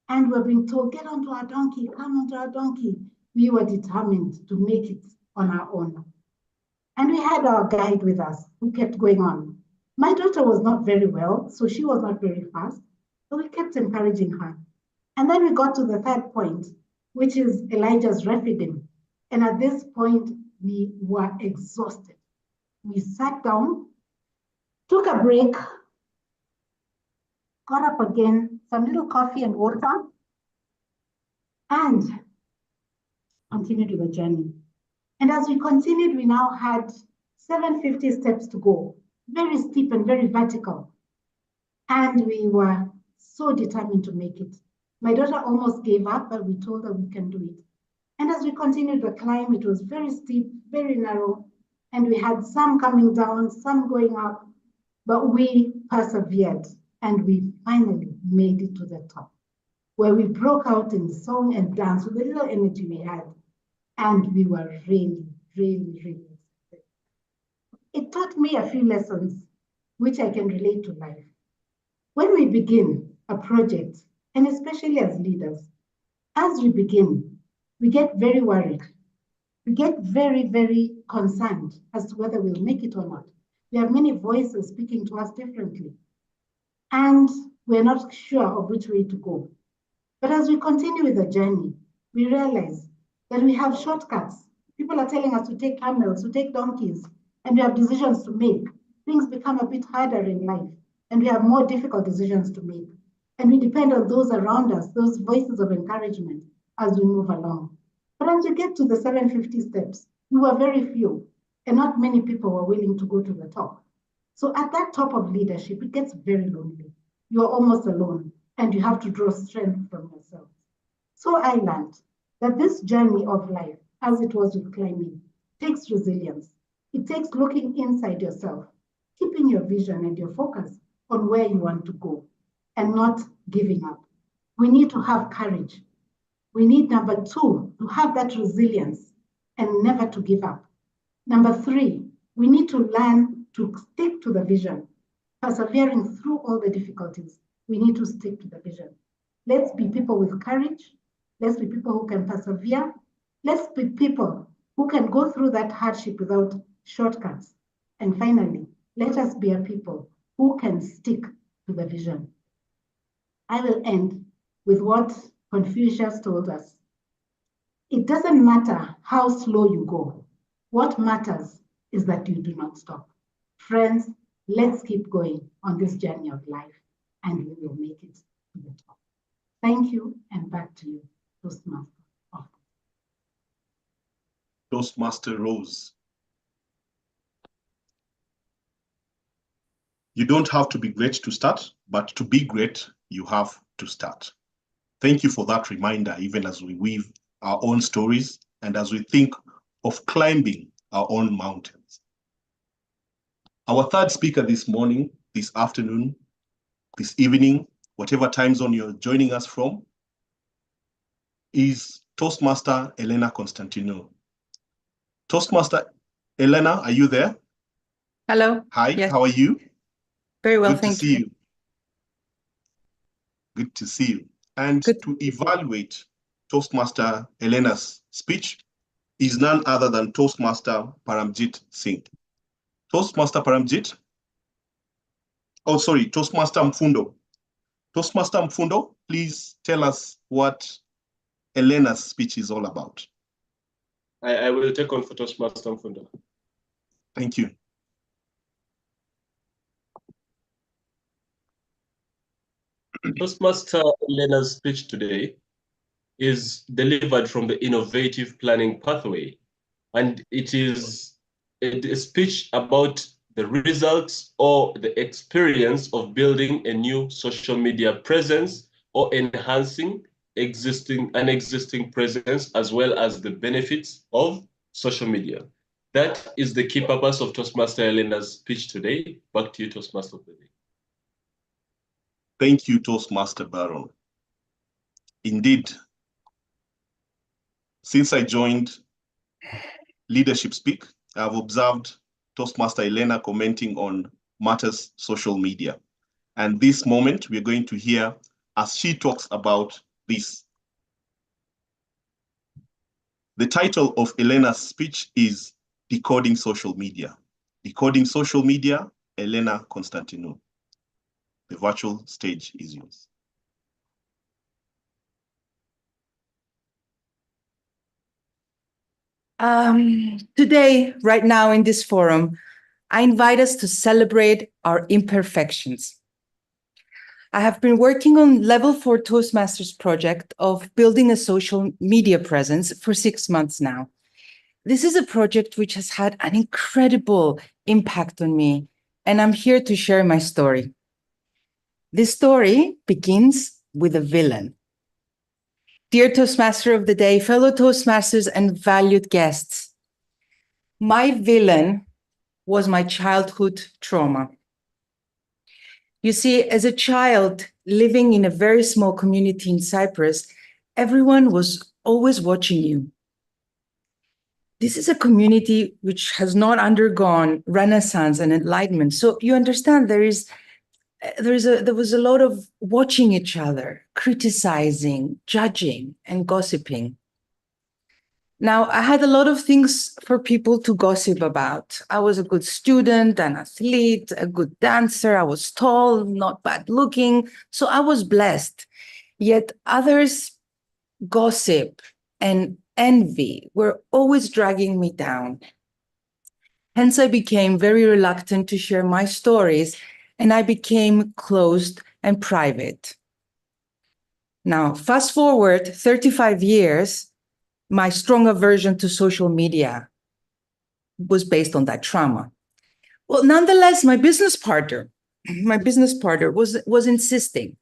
And we were being told, get onto our donkey, come onto our donkey. We were determined to make it on our own. And we had our guide with us who kept going on. My daughter was not very well, so she was not very fast, but we kept encouraging her. And then we got to the third point, which is Elijah's Rephidim. And at this point, we were exhausted. We sat down, took a break, got up again, some little coffee and water, and continued with the journey. And as we continued, we now had 750 steps to go, very steep and very vertical. And we were so determined to make it. My daughter almost gave up, but we told her we can do it. And as we continued the climb, it was very steep, very narrow, and we had some coming down, some going up, but we persevered, and we finally made it to the top, where we broke out in song and dance with the little energy we had, and we were really, really, really excited. It taught me a few lessons which I can relate to life. When we begin a project, and especially as leaders, as we begin, we get very worried. We get very, very concerned as to whether we'll make it or not. We have many voices speaking to us differently, and we're not sure of which way to go. But as we continue with the journey, we realize that we have shortcuts. People are telling us to take camels, to take donkeys, and we have decisions to make. Things become a bit harder in life, and we have more difficult decisions to make. And we depend on those around us, those voices of encouragement as we move along. But as we get to the 750 steps, we were very few, and not many people were willing to go to the top. So at that top of leadership, it gets very lonely. You're almost alone, and you have to draw strength from yourself. So I learned that this journey of life, as it was with climbing, takes resilience. It takes looking inside yourself, keeping your vision and your focus on where you want to go, and not giving up. We need to have courage. We need, number 2, to have that resilience and never to give up. Number 3, we need to learn to stick to the vision, persevering through all the difficulties. We need to stick to the vision. Let's be people with courage. Let's be people who can persevere. Let's be people who can go through that hardship without shortcuts. And finally, let us be a people who can stick to the vision. I will end with what Confucius told us. It doesn't matter how slow you go. What matters is that you do not stop. Friends, let's keep going on this journey of life, and we will make it to the top. Thank you, and back to you, Toastmaster. Toastmaster Rose. You don't have to be great to start, but to be great, you have to start. Thank you for that reminder, even as we weave our own stories and as we think of climbing our own mountains. Our third speaker this morning, this afternoon, this evening, whatever time zone you're joining us from, is Toastmaster Elena Constantinou. Toastmaster Elena, are you there? Hello. Hi, Yes. How are you? Very well, Good to thank see you. you. Good to see you. And to evaluate Toastmaster Elena's speech is none other than Toastmaster Paramjit Singh. Toastmaster Paramjit? Oh, sorry, Toastmaster Mfundo. Toastmaster Mfundo, please tell us what Elena's speech is all about. I will take on for Toastmaster Mfundo. Thank you. Toastmaster Elena's speech today is delivered from the innovative planning pathway, and it is a speech about the results or the experience of building a new social media presence or enhancing an existing presence as well as the benefits of social media. That is the key purpose of Toastmaster Elena's speech today. Back to you, Toastmaster of the Day. Thank you, Toastmaster Baron. Indeed, since I joined Leadership Speak, I've observed Toastmaster Elena commenting on matters social media. And this moment, we're going to hear as she talks about this. The title of Elena's speech is Decoding Social Media. Decoding Social Media, Elena Constantinou. The virtual stage is yours. Today, right now in this forum, I invite us to celebrate our imperfections. I have been working on Level 4 Toastmasters project of building a social media presence for 6 months now. This is a project which has had an incredible impact on me, and I'm here to share my story. This story begins with a villain. Dear Toastmaster of the Day, fellow Toastmasters and valued guests, my villain was my childhood trauma. You see, as a child living in a very small community in Cyprus, everyone was always watching you. This is a community which has not undergone Renaissance and Enlightenment. So you understand there was a lot of watching each other, criticizing, judging, and gossiping. Now, I had a lot of things for people to gossip about. I was a good student, an athlete, a good dancer. I was tall, not bad looking. So I was blessed. Yet others gossip and envy were always dragging me down. Hence, I became very reluctant to share my stories, and I became closed and private. Now, fast forward 35 years, my strong aversion to social media was based on that trauma. Well, nonetheless, my business partner was insisting,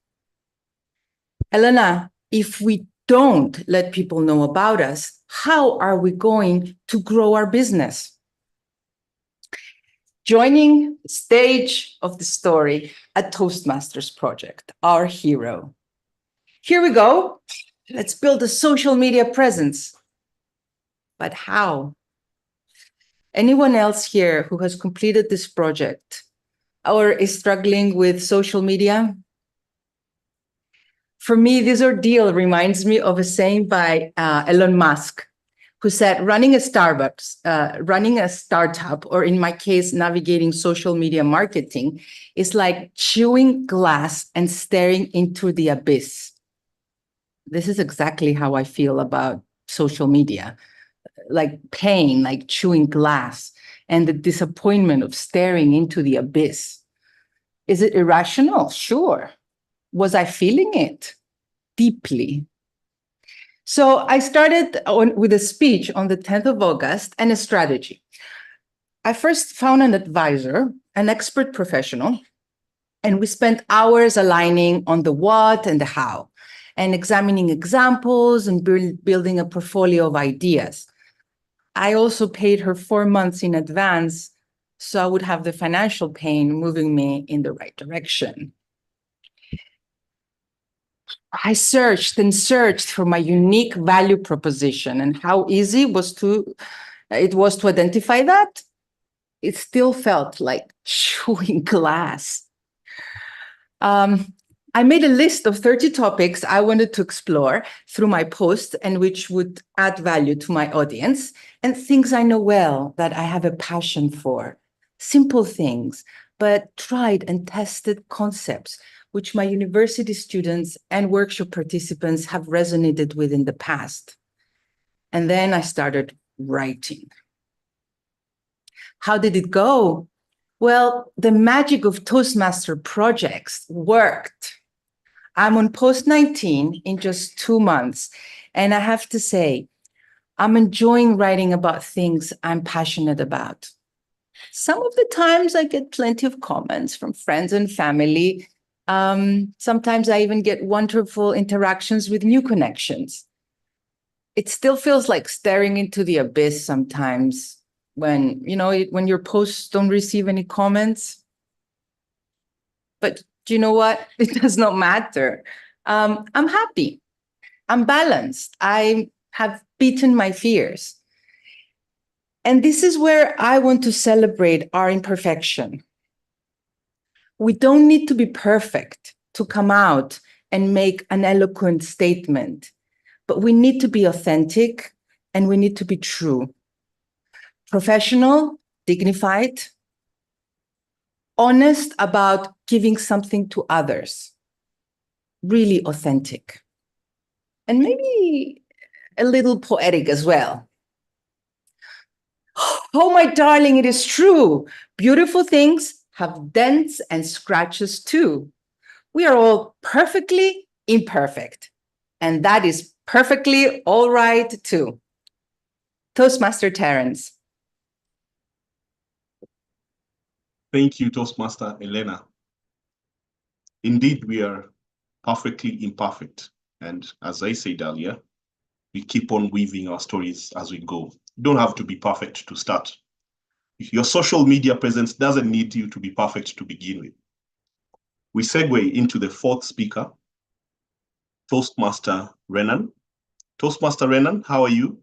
Elena, if we don't let people know about us, how are we going to grow our business? Joining the stage of the story at Toastmasters Project, our hero. Here we go. Let's build a social media presence. But how? Anyone else here who has completed this project or is struggling with social media? For me, this ordeal reminds me of a saying by Elon Musk, who said, running a startup, or in my case, navigating social media marketing, is like chewing glass and staring into the abyss. This is exactly how I feel about social media. Like pain, like chewing glass, and the disappointment of staring into the abyss. Is it irrational? Sure. Was I feeling it? Deeply. So I started with a speech on the 10th of August and a strategy. I first found an advisor, an expert professional, and we spent hours aligning on the what and the how, and examining examples and building a portfolio of ideas. I also paid her 4 months in advance, so I would have the financial pain moving me in the right direction. I searched and searched for my unique value proposition, and how easy it was to identify that. It still felt like chewing glass. I made a list of 30 topics I wanted to explore through my posts and which would add value to my audience, and things I know well that I have a passion for. Simple things, but tried and tested concepts which my university students and workshop participants have resonated with in the past. And then I started writing. How did it go? Well, the magic of Toastmaster projects worked. I'm on post 19 in just 2 months, and I have to say, I'm enjoying writing about things I'm passionate about. Some of the times I get plenty of comments from friends and family, Sometimes I even get wonderful interactions with new connections. It still feels like staring into the abyss sometimes when, when your posts don't receive any comments. But do you know what? It does not matter. I'm happy. I'm balanced. I have beaten my fears. And this is where I want to celebrate our imperfection. We don't need to be perfect to come out and make an eloquent statement, but we need to be authentic and we need to be true. Professional, dignified, honest about giving something to others, really authentic, and maybe a little poetic as well. Oh, my darling, it is true. Beautiful things have dents and scratches too. We are all perfectly imperfect, and that is perfectly all right too. Toastmaster Terence. Thank you, Toastmaster Elena. Indeed, we are perfectly imperfect. And as I said earlier, we keep on weaving our stories as we go. You don't have to be perfect to start. Your social media presence doesn't need you to be perfect to begin with. We segue into the fourth speaker, Toastmaster Renan. Toastmaster Renan, how are you?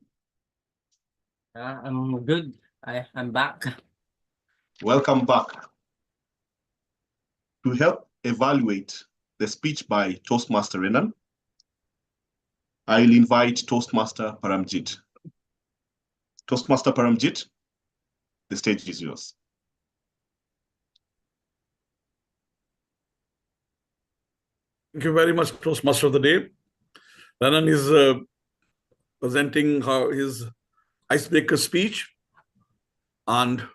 I'm good. I'm back. Welcome back. To help evaluate the speech by Toastmaster Renan, I'll invite Toastmaster Paramjit. Toastmaster Paramjit, the stage is yours. Thank you very much, Toastmaster of the Day. Renan is presenting his icebreaker speech, and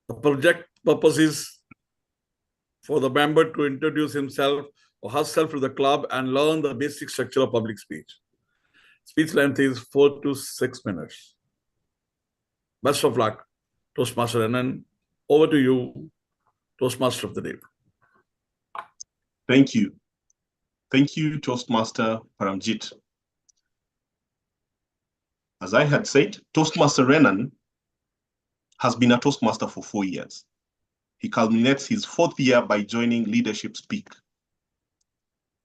the project purpose is for the member to introduce himself or herself to the club and learn the basic structure of public speech. Speech length is 4 to 6 minutes. Best of luck, Toastmaster Renan. Over to you, Toastmaster of the Day. Thank you. Thank you, Toastmaster Paramjit. As I had said, Toastmaster Renan has been a Toastmaster for 4 years. He culminates his 4th year by joining Leadership Speak.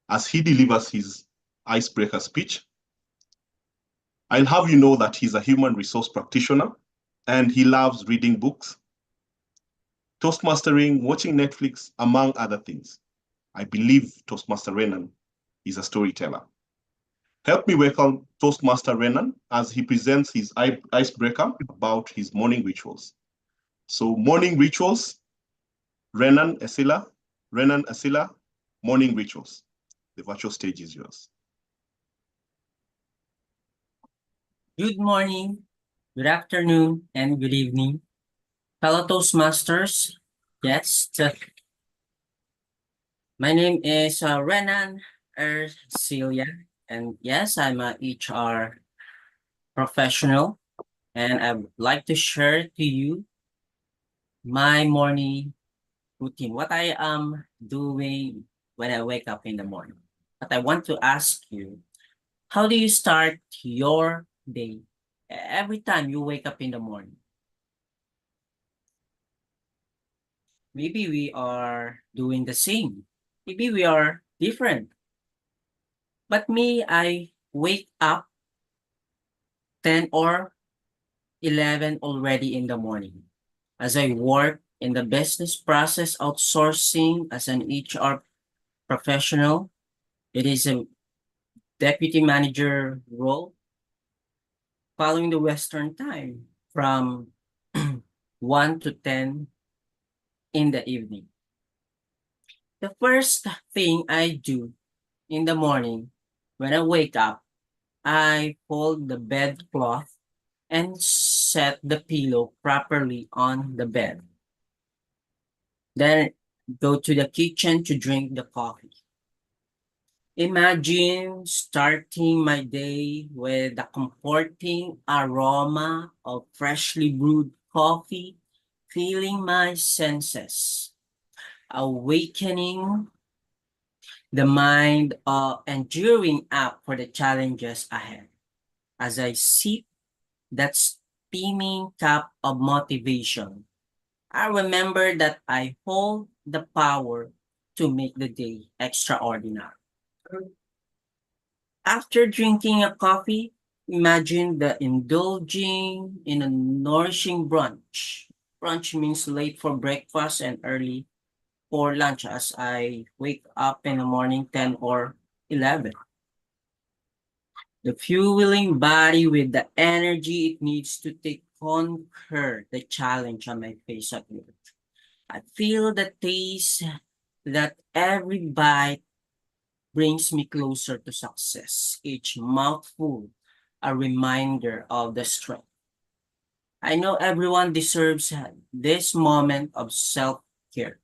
As he delivers his icebreaker speech, I'll have you know that he's a human resource practitioner and he loves reading books, Toastmastering, watching Netflix, among other things. I believe Toastmaster Renan is a storyteller. Help me welcome Toastmaster Renan as he presents his icebreaker about his morning rituals. So morning rituals, Renan Asila, morning rituals. The virtual stage is yours. Good morning, good afternoon, and good evening. Fellow Toastmasters, guests. My name is Renan Ercilia, and yes, I'm a HR professional, and I would like to share to you my morning routine, what I am doing when I wake up in the morning. But I want to ask you, how do you start your day every time you wake up in the morning? Maybe we are doing the same. Maybe we are different. But me, I wake up 10 or 11 already in the morning. As I work in the business process outsourcing as an HR professional, it is a deputy manager role following the Western time from 1 to 10 in the evening. The first thing I do in the morning when I wake up, I fold the bedcloth and set the pillow properly on the bed. Then go to the kitchen to drink the coffee. Imagine starting my day with the comforting aroma of freshly brewed coffee, filling my senses, awakening the mind and gearing up for the challenges ahead. As I sip that steaming cup of motivation, I remember that I hold the power to make the day extraordinary. After drinking a coffee, imagine the indulging in a nourishing brunch. Brunch means late for breakfast and early for lunch as I wake up in the morning 10 or 11. The fueling body with the energy it needs to take conquer the challenge I may face at work. I feel the taste that every bite brings me closer to success. Each mouthful, a reminder of the strength. I know everyone deserves this moment of self-care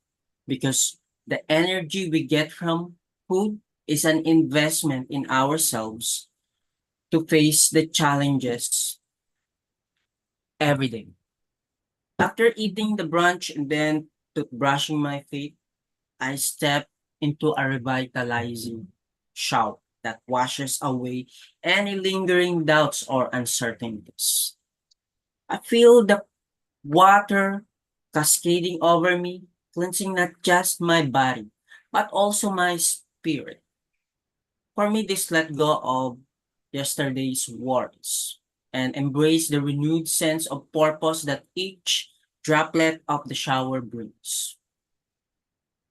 because the energy we get from food is an investment in ourselves to face the challenges every day. After eating the brunch and then to brushing my teeth, I step into a revitalizing shower that washes away any lingering doubts or uncertainties. I feel the water cascading over me, cleansing not just my body, but also my spirit. For me, this let go of yesterday's worries and embrace the renewed sense of purpose that each droplet of the shower brings.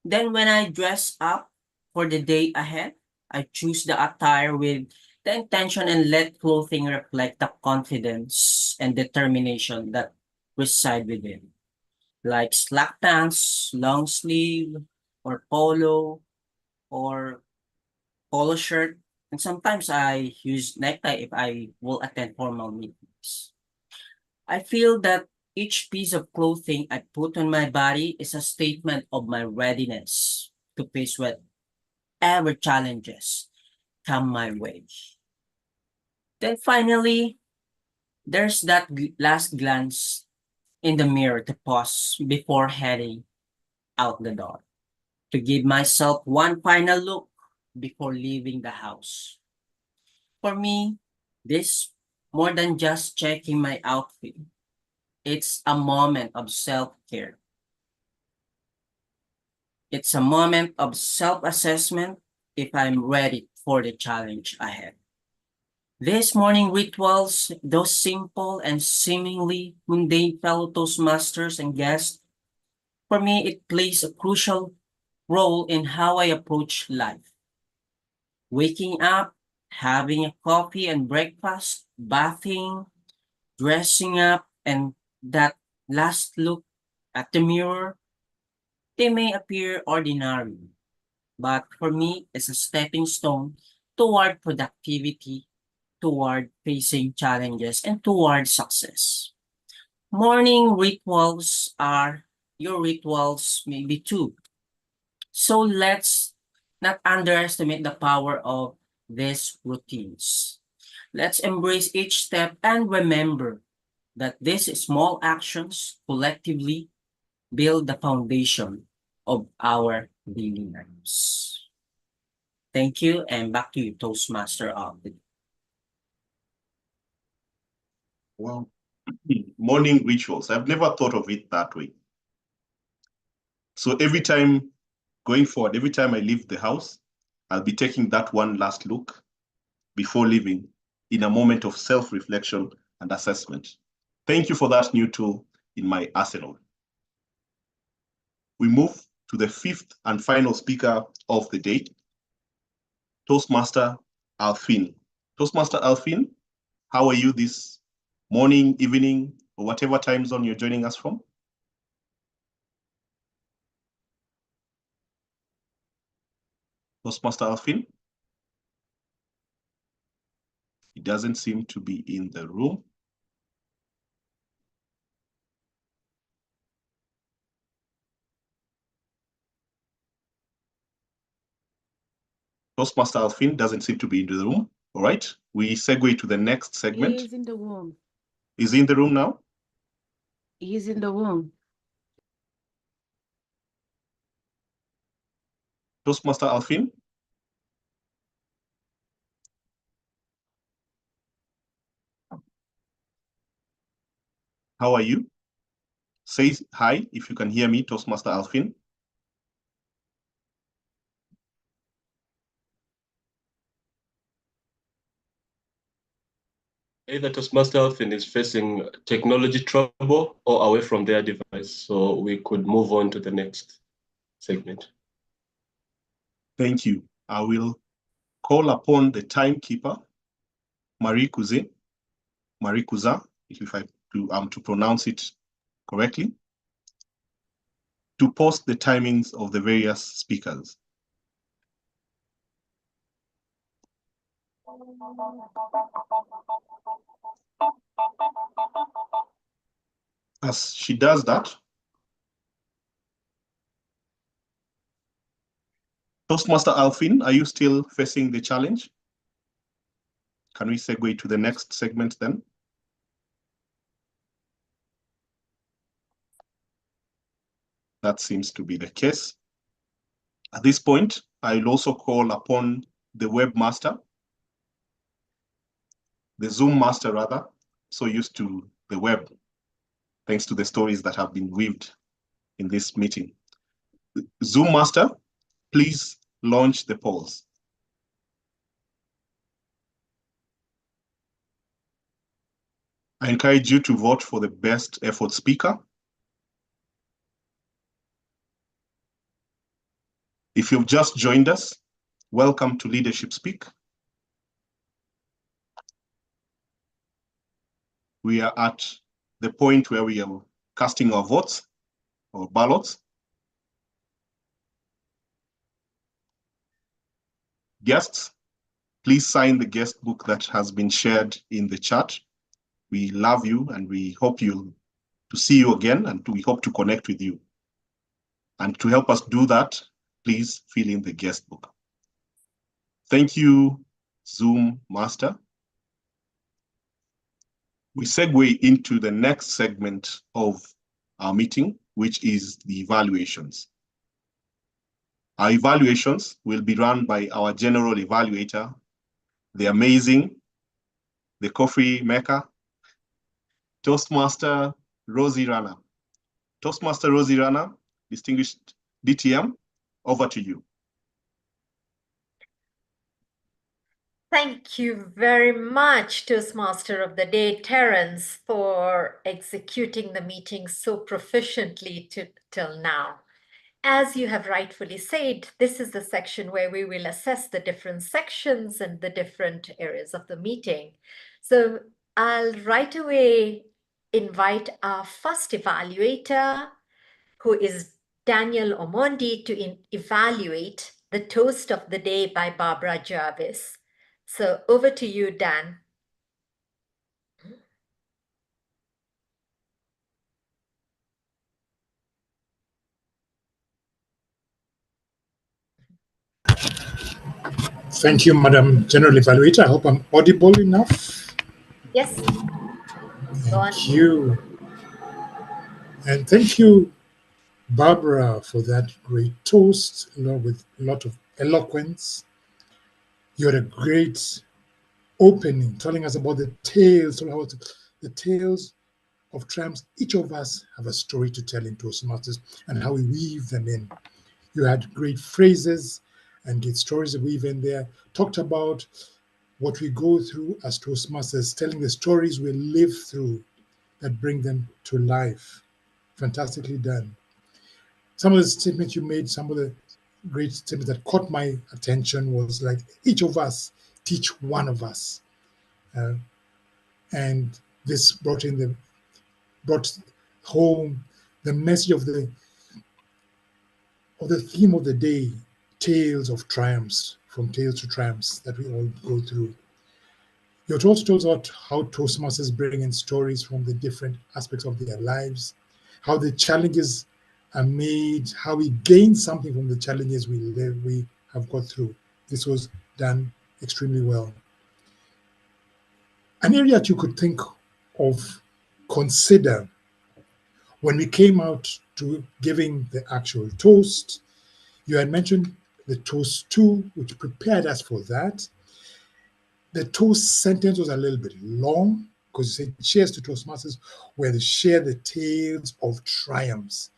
Then when I dress up for the day ahead, I choose the attire with the intention and let clothing reflect the confidence and determination that reside within. Like slack pants, long sleeve, or or polo shirt. And sometimes I use necktie if I will attend formal meetings. I feel that each piece of clothing I put on my body is a statement of my readiness to face whatever challenges come my way. Then finally, there's that last glance in the mirror to pause before heading out the door, to give myself one final look before leaving the house. For me, this more than just checking my outfit. It's a moment of self-care. It's a moment of self-assessment if I'm ready for the challenge ahead. These morning rituals, those simple and seemingly mundane fellow Toastmasters and guests, for me, it plays a crucial role in how I approach life. Waking up, having a coffee and breakfast, bathing, dressing up, and that last look at the mirror, they may appear ordinary, but for me, it's a stepping stone toward productivity, toward facing challenges, and toward success. Morning rituals are your rituals, maybe too. So let's not underestimate the power of these routines. Let's embrace each step and remember that these small actions collectively build the foundation of our daily lives. Thank you, and back to you, Toastmaster of the day. Wow. Morning rituals. I've never thought of it that way. So every time going forward, every time I leave the house, I'll be taking that one last look before leaving in a moment of self-reflection and assessment. Thank you for that new tool in my arsenal. We move to the fifth and final speaker of the day, Toastmaster Alfin. Toastmaster Alfin, how are you this morning, evening, or whatever time zone you're joining us from? Toastmaster Alfin? He doesn't seem to be in the room. Toastmaster Alfin doesn't seem to be in the room. All right, we segue to the next segment. He is in the room. Is he in the room now? He is in the room. Toastmaster Alfin? How are you? Say hi if you can hear me, Toastmaster Alfin. Either Toastmaster Alfin is facing technology trouble or away from their device, so we could move on to the next segment. Thank you. I will call upon the timekeeper, Marie Cousin, if I to pronounce it correctly, to post the timings of the various speakers. As she does that, Toastmaster Alfin, are you still facing the challenge? Can we segue to the next segment then? That seems to be the case. At this point, I will also call upon the webmaster, the Zoom master rather, so used to the web, thanks to the stories that have been weaved in this meeting. Zoom master, please launch the polls. I encourage you to vote for the best effort speaker. If you've just joined us, welcome to Leadership Speak. We are at the point where we are casting our votes or ballots. Guests, please sign the guest book that has been shared in the chat. We love you and we hope to see you again, and we hope to connect with you. And to help us do that, please fill in the guest book. Thank you, Zoom Master. We segue into the next segment of our meeting, which is the evaluations. Our evaluations will be run by our general evaluator, the amazing, the coffee maker, Toastmaster Rosie Rana. Toastmaster Rosie Rana, distinguished DTM, over to you. Thank you very much, Toastmaster of the Day, Terence, for executing the meeting so proficiently till now. As you have rightfully said, this is the section where we will assess the different sections and the different areas of the meeting. So I'll right away invite our first evaluator, who is Daniel Omondi, to evaluate the Toast of the Day by Barbara Jarvis. So over to you, Dan. Thank you, Madam General Evaluator. I hope I'm audible enough. Yes. Thank you. And thank you, Barbara, for that great toast, with a lot of eloquence. You had a great opening, telling us about the tales, the tales of triumphs. Each of us have a story to tell in Toastmasters and how we weave them in. You had great phrases and great stories to weave in there. Talked about what we go through as Toastmasters, telling the stories we live through that bring them to life. Fantastically done. Some of the statements you made, some of the great statements that caught my attention was like, each of us teach one of us. And this brought home the message of the theme of the day, tales of triumphs, from tales to triumphs that we all go through. You also told us about how Toastmasters bring in stories from the different aspects of their lives, how the challenges are made, how we gain something from the challenges we have got through. This was done extremely well. An area that you could think of, consider, when we came out to giving the actual toast, you had mentioned the toast tool, which prepared us for that. The toast sentence was a little bit long because you said cheers to Toastmasters, where they share the tales of triumphs.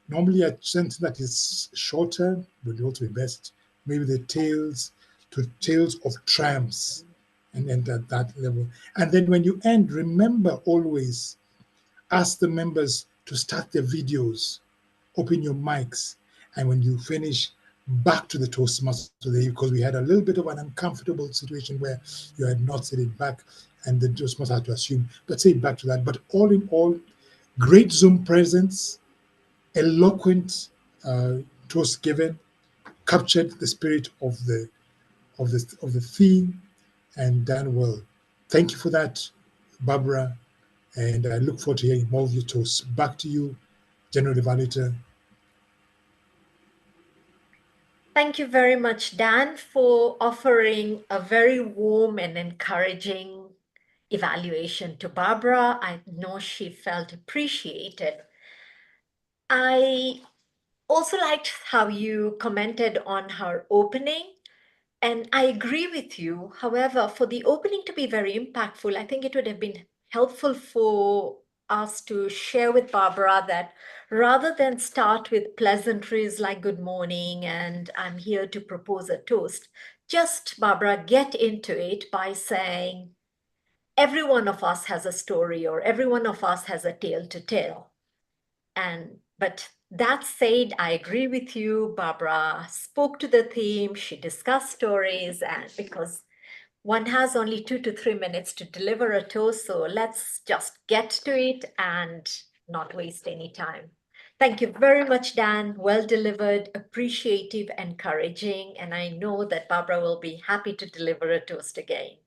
Normally, something that is shorter would also be best. Maybe the tales of triumphs, and end at that level. And then when you end, remember always ask the members to start their videos, open your mics, and when you finish, back to the Toastmaster today, because we had a little bit of an uncomfortable situation where you had not said it back, and the Toastmaster had to assume, but say it back to that. But all in all, great Zoom presence, eloquent toast given, captured the spirit of the theme, and done well. Thank you for that, Barbara, and I look forward to hearing more of your toasts. Back to you, General Evaluator. Thank you very much, Dan, for offering a very warm and encouraging evaluation to Barbara. I know she felt appreciated. I also liked how you commented on her opening, and I agree with you. However, for the opening to be very impactful, I think it would have been helpful for us to share with Barbara that rather than start with pleasantries like good morning and I'm here to propose a toast, just, Barbara, get into it by saying, every one of us has a story or every one of us has a tale to tell. But that said, I agree with you. Barbara spoke to the theme, she discussed stories, and because one has only 2 to 3 minutes to deliver a toast, so let's just get to it and not waste any time. Thank you very much, Dan. Well delivered, appreciative, encouraging, and I know that Barbara will be happy to deliver a toast again.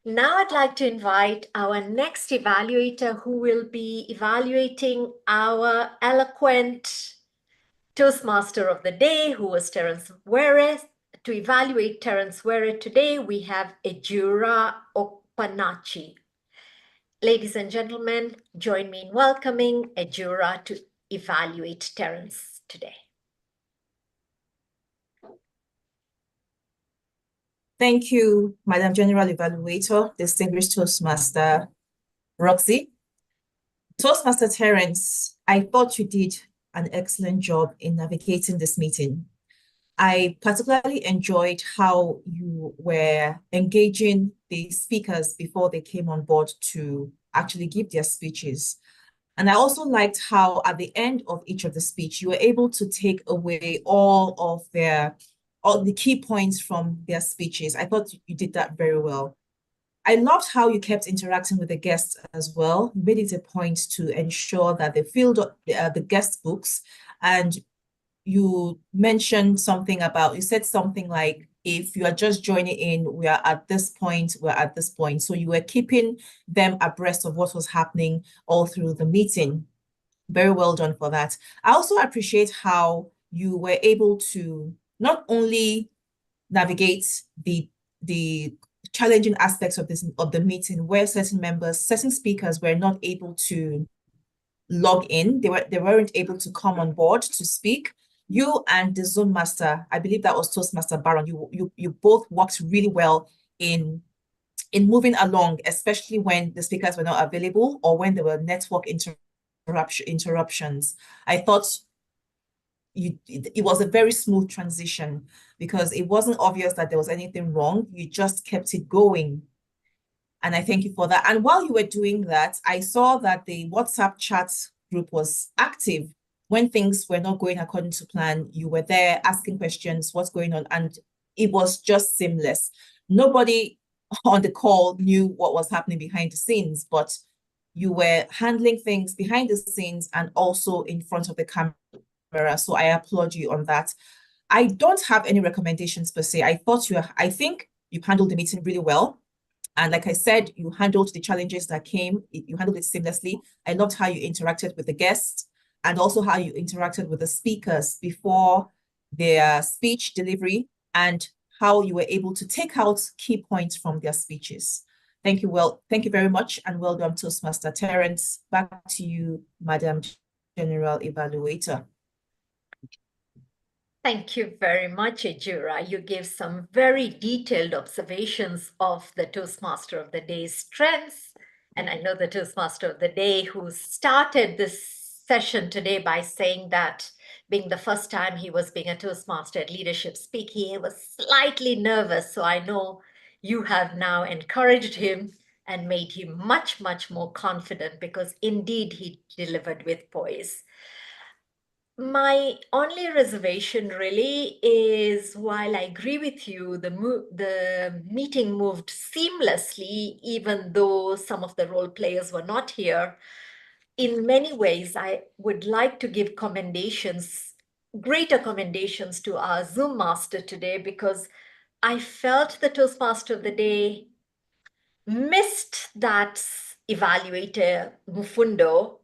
Now I'd like to invite our next evaluator who will be evaluating our eloquent Toastmaster of the day, who was Terence Were. To evaluate Terence Were today, we have Ejura Okpanachi. Ladies and gentlemen, join me in welcoming Ejura to evaluate Terence today. Thank you, Madam General Evaluator, distinguished Toastmaster Roxy. Toastmaster Terence, I thought you did an excellent job in navigating this meeting. I particularly enjoyed how you were engaging the speakers before they came on board to actually give their speeches. And I also liked how at the end of each of the speech, you were able to take away all the key points from their speeches. I thought you did that very well. I loved how you kept interacting with the guests as well. You made it a point to ensure that they filled up the guest books, and you mentioned something about, you said something like, if you are just joining in, we are at this point, we're at this point. So you were keeping them abreast of what was happening all through the meeting. Very well done for that. I also appreciate how you were able to not only navigate the challenging aspects of the meeting where certain speakers were not able to log in. They weren't able to come on board to speak. You and the Zoom master, I believe that was Toastmaster Baron, you both worked really well in moving along, especially when the speakers were not available or when there were network interruptions. I thought it was a very smooth transition because it wasn't obvious that there was anything wrong. You just kept it going. And I thank you for that. And while you were doing that, I saw that the WhatsApp chat group was active. When things were not going according to plan, you were there asking questions, what's going on? And it was just seamless. Nobody on the call knew what was happening behind the scenes, but you were handling things behind the scenes and also in front of the camera. So I applaud you on that. I don't have any recommendations per se. I think you handled the meeting really well. And like I said, you handled the challenges that came. You handled it seamlessly. I loved how you interacted with the guests and also how you interacted with the speakers before their speech delivery and how you were able to take out key points from their speeches. Thank you. Thank you very much and well done, Toastmaster Terence. Back to you, Madam General Evaluator. Thank you very much, Ejura. You gave some very detailed observations of the Toastmaster of the Day's strengths. And I know the Toastmaster of the Day who started this session today by saying that being the first time he was being a Toastmaster at Leadership Speak, he was slightly nervous. So I know you have now encouraged him and made him much, much more confident because indeed he delivered with poise. My only reservation really is while I agree with you, the meeting moved seamlessly, even though some of the role players were not here. In many ways, I would like to give commendations, greater commendations to our Zoom master today, because I felt the Toastmaster of the Day missed that evaluator, Mufundo,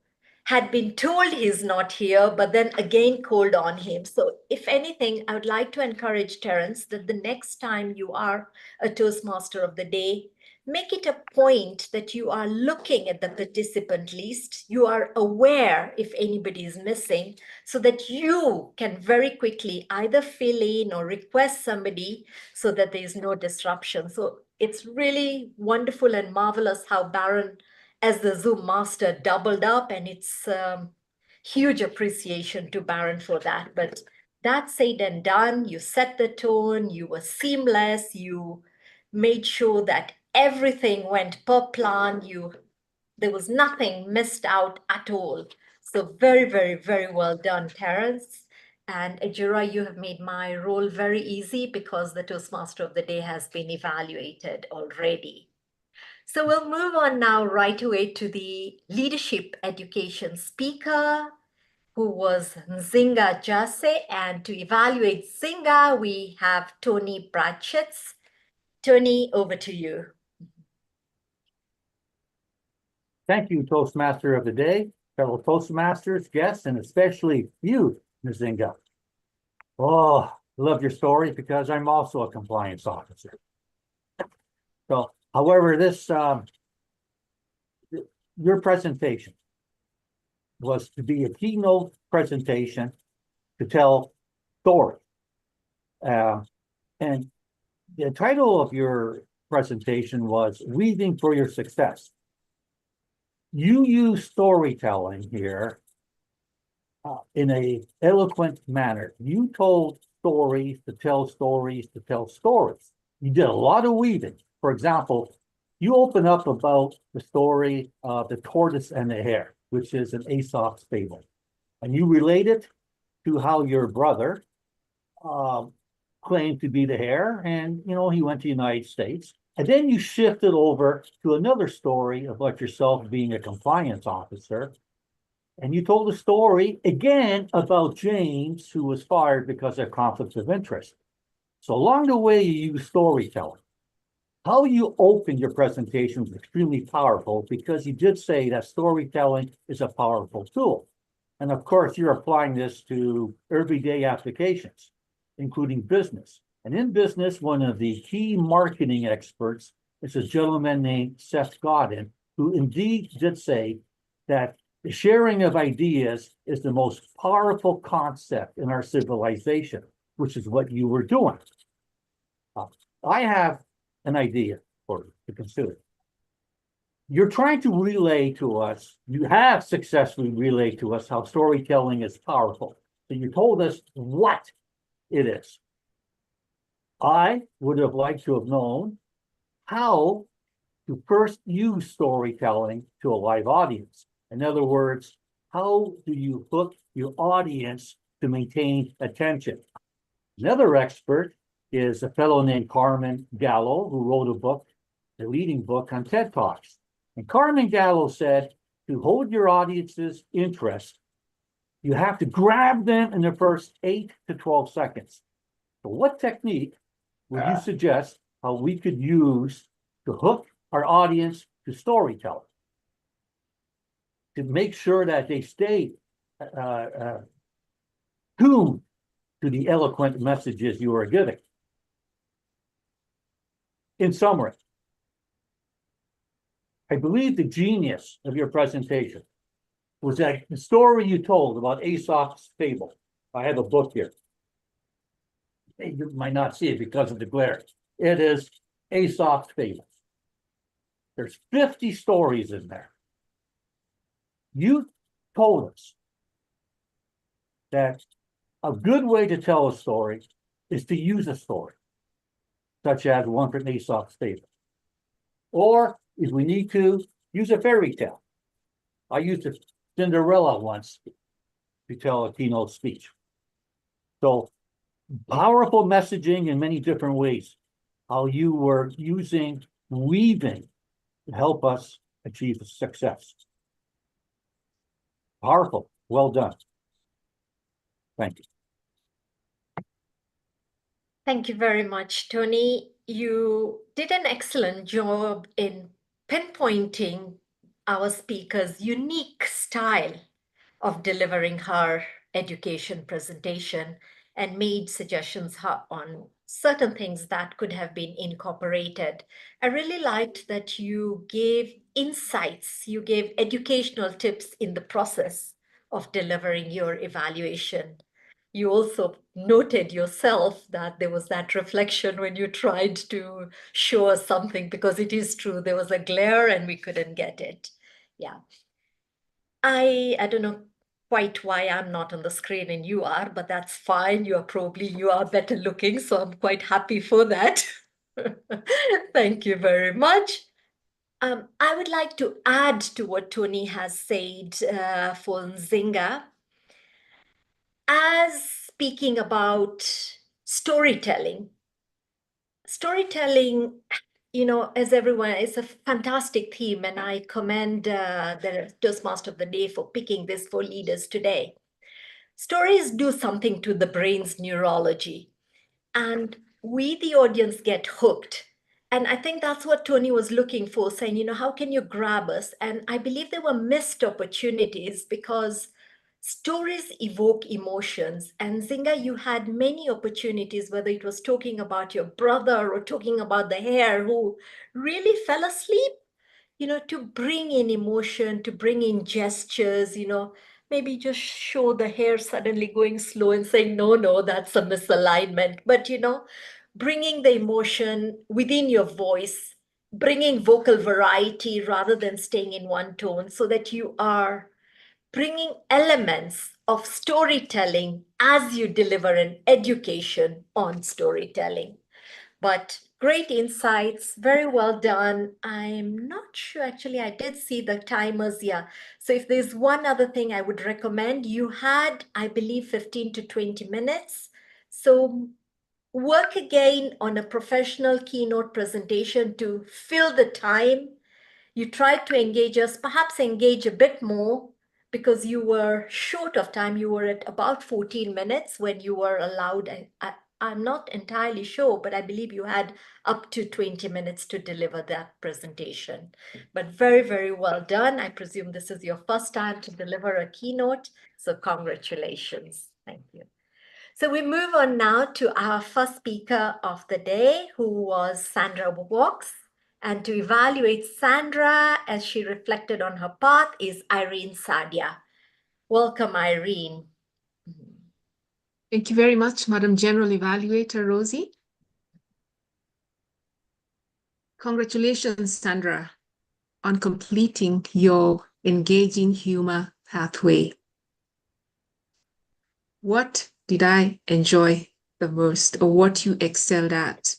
had been told he's not here, but then again called on him. So if anything, I would like to encourage Terence that the next time you are a Toastmaster of the Day, make it a point that you are looking at the participant list. You are aware if anybody is missing so that you can very quickly either fill in or request somebody so that there is no disruption. So it's really wonderful and marvelous how Baron, as the Zoom master, doubled up, and it's huge appreciation to Baron for that. But that said and done, you set the tone, you were seamless, you made sure that everything went per plan, there was nothing missed out at all. So very, very, very well done, Terence. And Ejura, you have made my role very easy because the Toastmaster of the Day has been evaluated already. So we'll move on now right away to the leadership education speaker, who was Nzinga Jase. And to evaluate Nzinga, we have Tony Bratchitz. Tony, over to you. Thank you, Toastmaster of the Day, fellow Toastmasters, guests, and especially you, Nzinga. Oh, I love your story because I'm also a compliance officer. So, however, your presentation was to be a keynote presentation to tell story. And the title of your presentation was Weaving for Your Success. You use storytelling here in an eloquent manner. You told stories to tell stories to tell stories. You did a lot of weaving. For example, you open up about the story of the tortoise and the hare, which is an Aesop's fable. And you relate it to how your brother claimed to be the hare, and he went to the United States. And then you shifted over to another story about yourself being a compliance officer. And you told a story again about James, who was fired because of conflicts of interest. So along the way, you use storytelling. How you open your presentation was extremely powerful because you did say that storytelling is a powerful tool. And of course, you're applying this to everyday applications, including business. And in business, one of the key marketing experts is a gentleman named Seth Godin, who indeed did say that the sharing of ideas is the most powerful concept in our civilization, which is what you were doing. I have an idea for you to consider. You're trying to relay to us, you have successfully relayed to us how storytelling is powerful. So you told us what it is. I would have liked to have known how to first use storytelling to a live audience. In other words, how do you hook your audience to maintain attention? Another expert is a fellow named Carmen Gallo, who wrote a book, the leading book on TED Talks. And Carmen Gallo said, to hold your audience's interest, you have to grab them in the first 8 to 12 seconds. So what technique would you suggest how we could use to hook our audience to storytelling? To make sure that they stay tuned to the eloquent messages you are giving. In summary, I believe the genius of your presentation was that the story you told about Aesop's fable. I have a book here. You might not see it because of the glare. It is Aesop's Fables. There's 50 stories in there. You told us that a good way to tell a story is to use a story, such as one from Aesop's Fables. Or if we need to, use a fairy tale. I used a Cinderella once to tell a keynote speech. So powerful messaging in many different ways. How you were using weaving to help us achieve success. Powerful. Well done. Thank you. Thank you very much, Tony. You did an excellent job in pinpointing our speaker's unique style of delivering her education presentation and made suggestions on certain things that could have been incorporated. I really liked that you gave insights, you gave educational tips in the process of delivering your evaluation. You also noted yourself that there was that reflection when you tried to show us something, because it is true, there was a glare and we couldn't get it. Yeah. I don't know quite why I'm not on the screen and you are, but that's fine. You are better looking, so I'm quite happy for that. Thank you very much. I would like to add to what Tony has said for Nzinga. As speaking about storytelling, you know, as everyone, it's a fantastic theme, and I commend the Toastmaster of the Day for picking this for leaders today. Stories do something to the brain's neurology, and we, the audience, get hooked. And I think that's what Tony was looking for, saying, you know, how can you grab us? And I believe there were missed opportunities because stories evoke emotions. And Nzinga, you had many opportunities, whether it was talking about your brother or talking about the hare who really fell asleep, you know, to bring in emotion, to bring in gestures, you know, maybe just show the hare suddenly going slow and saying, no, that's a misalignment. But, you know, bringing the emotion within your voice, bringing vocal variety rather than staying in one tone, so that you are bringing elements of storytelling as you deliver an education on storytelling. But great insights, very well done. I'm not sure, actually, I did see the timers, yeah. So if there's one other thing I would recommend, you had, I believe, 15 to 20 minutes. So work again on a professional keynote presentation to fill the time. You tried to engage us, perhaps engage a bit more, because you were short of time. You were at about 14 minutes when you were allowed. I'm not entirely sure, but I believe you had up to 20 minutes to deliver that presentation. But very, very well done. I presume this is your first time to deliver a keynote, so congratulations. Thank you. So we move on now to our first speaker of the day, who was Sandra Walks. And to evaluate Sandra as she reflected on her path is Irene Sadia. Welcome, Irene. Thank you very much, Madam General Evaluator Rosie. Congratulations, Sandra, on completing your engaging humor pathway. What did I enjoy the most, or what you excelled at?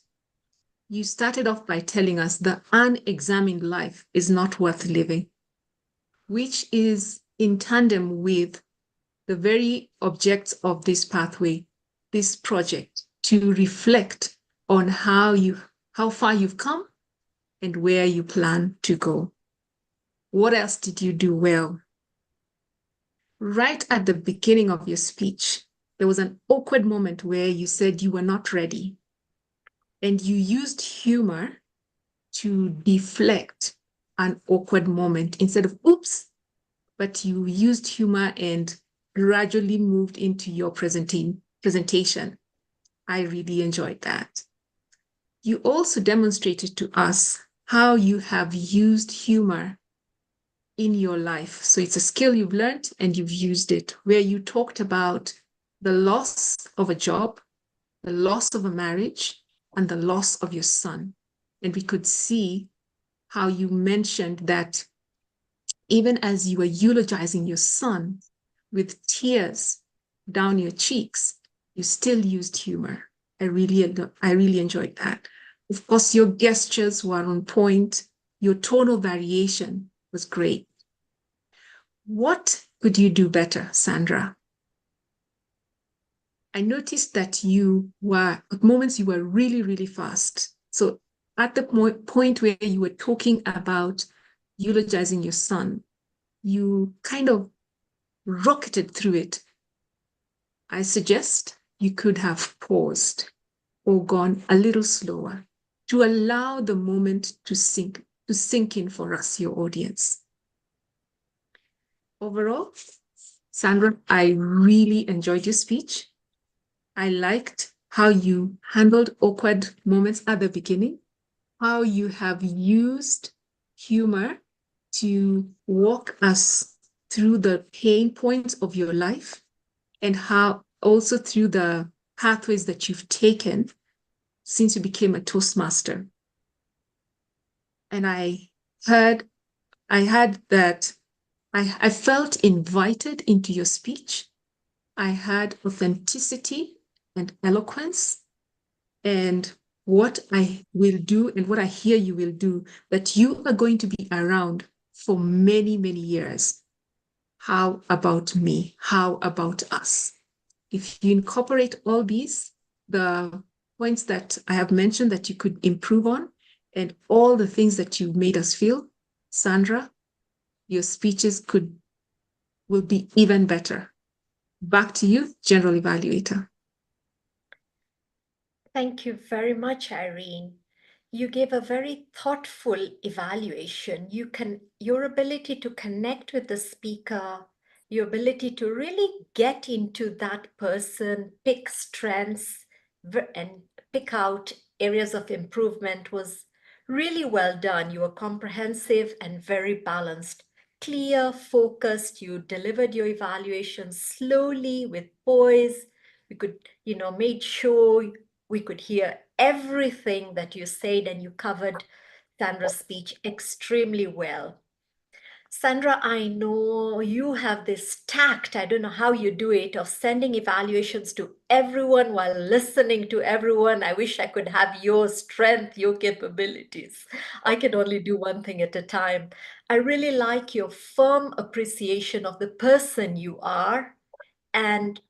You started off by telling us the unexamined life is not worth living, which is in tandem with the very objects of this pathway, this project, to reflect on how far you've come and where you plan to go. What else did you do well? Right at the beginning of your speech, there was an awkward moment where you said you were not ready. And you used humor to deflect an awkward moment instead of oops, but you used humor and gradually moved into your presentation. I really enjoyed that. You also demonstrated to us how you have used humor in your life. So it's a skill you've learned and you've used it, where you talked about the loss of a job the loss of a marriage, and the loss of your son. And we could see how you mentioned that even as you were eulogizing your son with tears down your cheeks, you still used humor. I really enjoyed that. Of course, your gestures were on point. Your tonal variation was great. What could you do better, Sandra? I noticed that at moments you were really, really fast. So at the point where you were talking about eulogizing your son, you kind of rocketed through it. I suggest you could have paused or gone a little slower to allow the moment to sink in for us, your audience. Overall, Sandra, I really enjoyed your speech. I liked how you handled awkward moments at the beginning, how you have used humor to walk us through the pain points of your life, and how also through the pathways that you've taken since you became a Toastmaster. And I heard that I felt invited into your speech. I had authenticity and eloquence, and what I will do and what I hear you will do, that you are going to be around for many, many years. How about me? How about us? If you incorporate all these, the points that I have mentioned that you could improve on, and all the things that you made us feel, Sandra, your speeches will be even better. Back to you, General Evaluator. Thank you very much, Irene. You gave a very thoughtful evaluation. Your ability to connect with the speaker, your ability to really get into that person, pick strengths, and pick out areas of improvement was really well done. You were comprehensive and very balanced, clear, focused. You delivered your evaluation slowly with poise. You could, made sure we could hear everything that you said, and you covered Sandra's speech extremely well. Sandra, I know you have this tact, I don't know how you do it, of sending evaluations to everyone while listening to everyone. I wish I could have your strength, your capabilities. I can only do one thing at a time. I really like your firm appreciation of the person you are and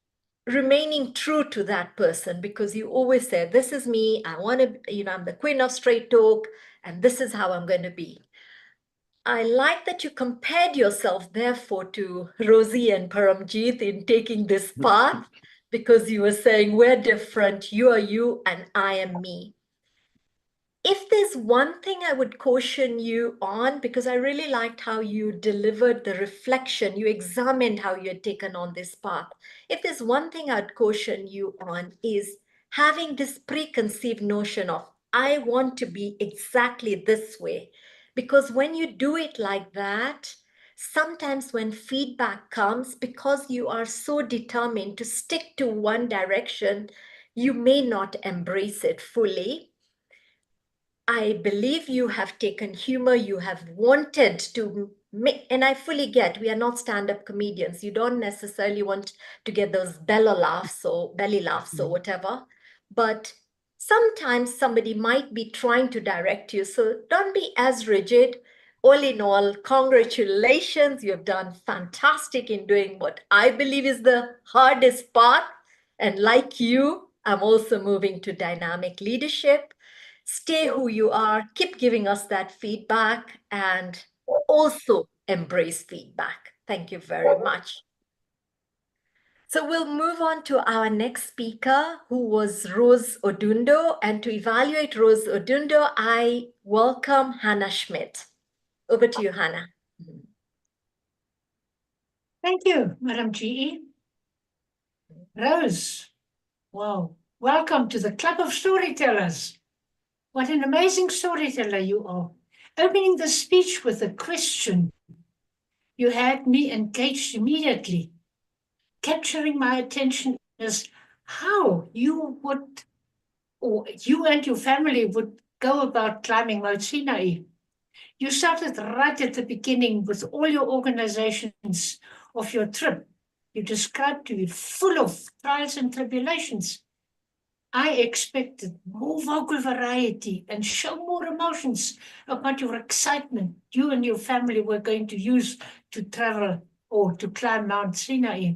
remaining true to that person, because you always say, this is me, I want to, I'm the queen of straight talk, and this is how I'm going to be. I like that you compared yourself, therefore, to Rosie and Paramjeet in taking this path, because you were saying, we're different, you are you, and I am me. If there's one thing I would caution you on, because I really liked how you delivered the reflection, you examined how you had taken on this path. If there's one thing I'd caution you on is having this preconceived notion of, I want to be exactly this way. Because when you do it like that, sometimes when feedback comes, because you are so determined to stick to one direction, you may not embrace it fully. I believe you have taken humor, you have wanted to make, and I fully get, we are not stand-up comedians. You don't necessarily want to get those belly laughs or whatever, but sometimes somebody might be trying to direct you. So don't be as rigid. All in all, congratulations. You have done fantastic in doing what I believe is the hardest part. And like you, I'm also moving to dynamic leadership. Stay who you are, keep giving us that feedback, and also embrace feedback. Thank you very much. So we'll move on to our next speaker, who was Rose Odundo. And to evaluate Rose Odundo, I welcome Hannah Schmidt. Over to you, Hannah. Thank you, Madam GE. Rose, wow, welcome to the Club of Storytellers. What an amazing storyteller you are. Opening the speech with a question. You had me engaged immediately. Capturing my attention is how you would, or you and your family would go about climbing Mount Sinai. You started right at the beginning with all your organizations of your trip. You described to me full of trials and tribulations. I expected more vocal variety and show more emotions about your excitement you and your family were going to use to travel or to climb Mount Sinai.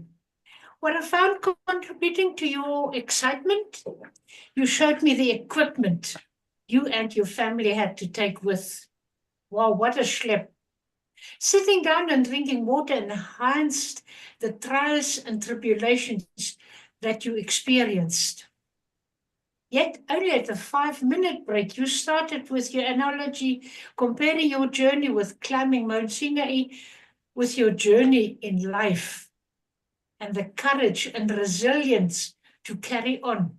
What I found contributing to your excitement, you showed me the equipment you and your family had to take with. Wow, what a schlep. Sitting down and drinking water enhanced the trials and tribulations that you experienced. Yet only at the 5-minute break, you started with your analogy, comparing your journey with climbing Mount Sinai with your journey in life and the courage and resilience to carry on.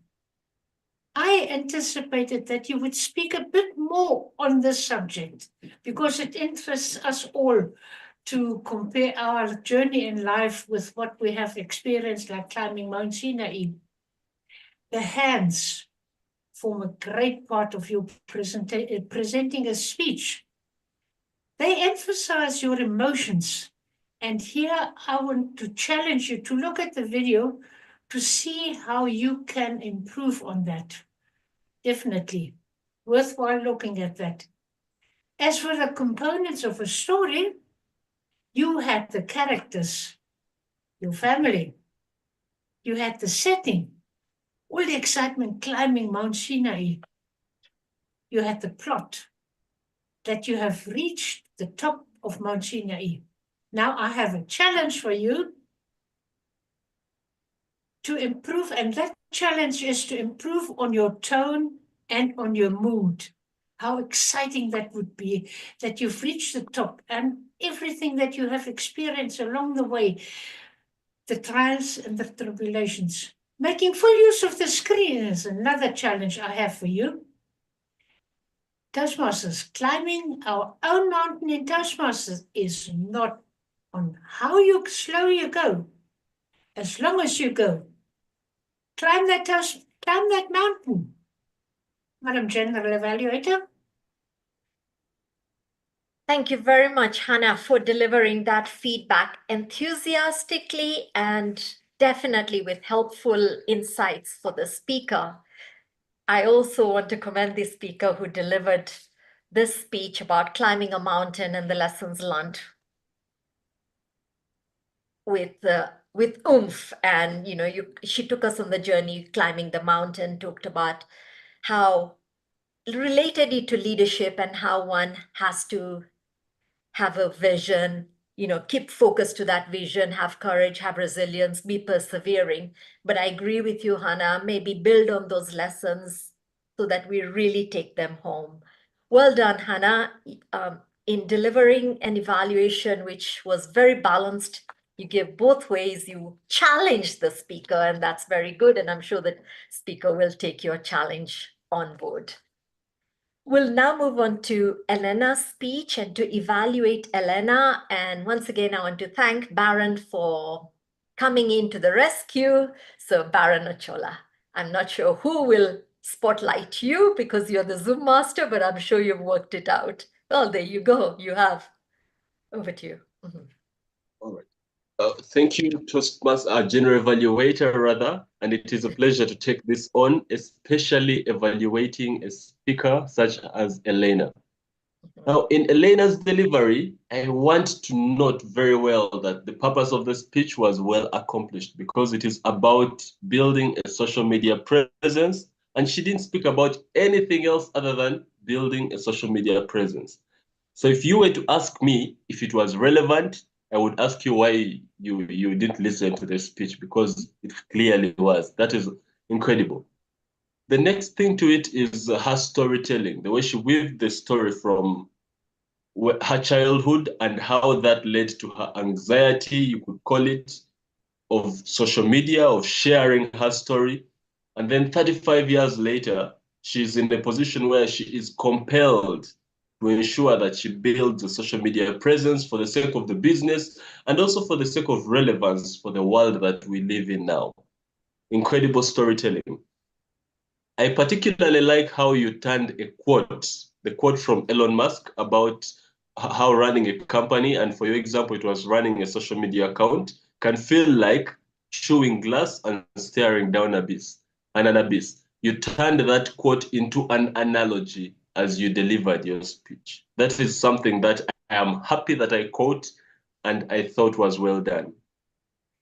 I anticipated that you would speak a bit more on this subject because it interests us all to compare our journey in life with what we have experienced, like climbing Mount Sinai. The hands form a great part of your presenting a speech. They emphasize your emotions. And here I want to challenge you to look at the video to see how you can improve on that. Definitely worthwhile looking at that. As for the components of a story, you had the characters, your family, you had the setting, all the excitement climbing Mount Sinai. You had the plot that you have reached the top of Mount Sinai. Now I have a challenge for you to improve, and that challenge is to improve on your tone and on your mood. How exciting that would be, that you've reached the top and everything that you have experienced along the way, the trials and the tribulations. Making full use of the screen is another challenge I have for you. Toastmasters, climbing our own mountain in Toastmasters is not on how slow you go, as long as you go. Climb that mountain. Madam General Evaluator. Thank you very much, Hannah, for delivering that feedback enthusiastically and definitely with helpful insights for the speaker. I also want to commend the speaker who delivered this speech about climbing a mountain and the lessons learned with oomph. And she took us on the journey climbing the mountain, talked about how related it to leadership and how one has to have a vision, keep focused to that vision, have courage, have resilience, be persevering. But I agree with you, Hannah, maybe build on those lessons so that we really take them home. Well done, Hannah, in delivering an evaluation which was very balanced. You gave both ways, you challenged the speaker, and that's very good. And I'm sure that speaker will take your challenge on board. We'll now move on to Elena's speech and to evaluate Elena. And once again, I want to thank Baron for coming in to the rescue. So Baron Ochola, I'm not sure who will spotlight you because you're the Zoom master, but I'm sure you've worked it out. Well, there you go. You have. Over to you. Mm-hmm. All right. Thank you, Toastmaster, General Evaluator, rather, and it is a pleasure to take this on, especially evaluating a speaker such as Elena. Now, in Elena's delivery, I want to note very well that the purpose of the speech was well accomplished because it is about building a social media presence, and she didn't speak about anything else other than building a social media presence. So if you were to ask me if it was relevant, I would ask you why you didn't listen to the speech, because it clearly was. That is incredible. The next thing to it is her storytelling, the way she weaved the story from her childhood and how that led to her anxiety, you could call it, of social media, of sharing her story. And then 35 years later, she's in a position where she is compelled to ensure that she builds a social media presence for the sake of the business and also for the sake of relevance for the world that we live in now. incredible storytelling. I particularly like how you turned a quote, the quote from Elon Musk about how running a company, and for your example, it was running a social media account, can feel like chewing glass and staring down an abyss. You turned that quote into an analogy as you delivered your speech. That is something that I am happy that I quote and I thought was well done.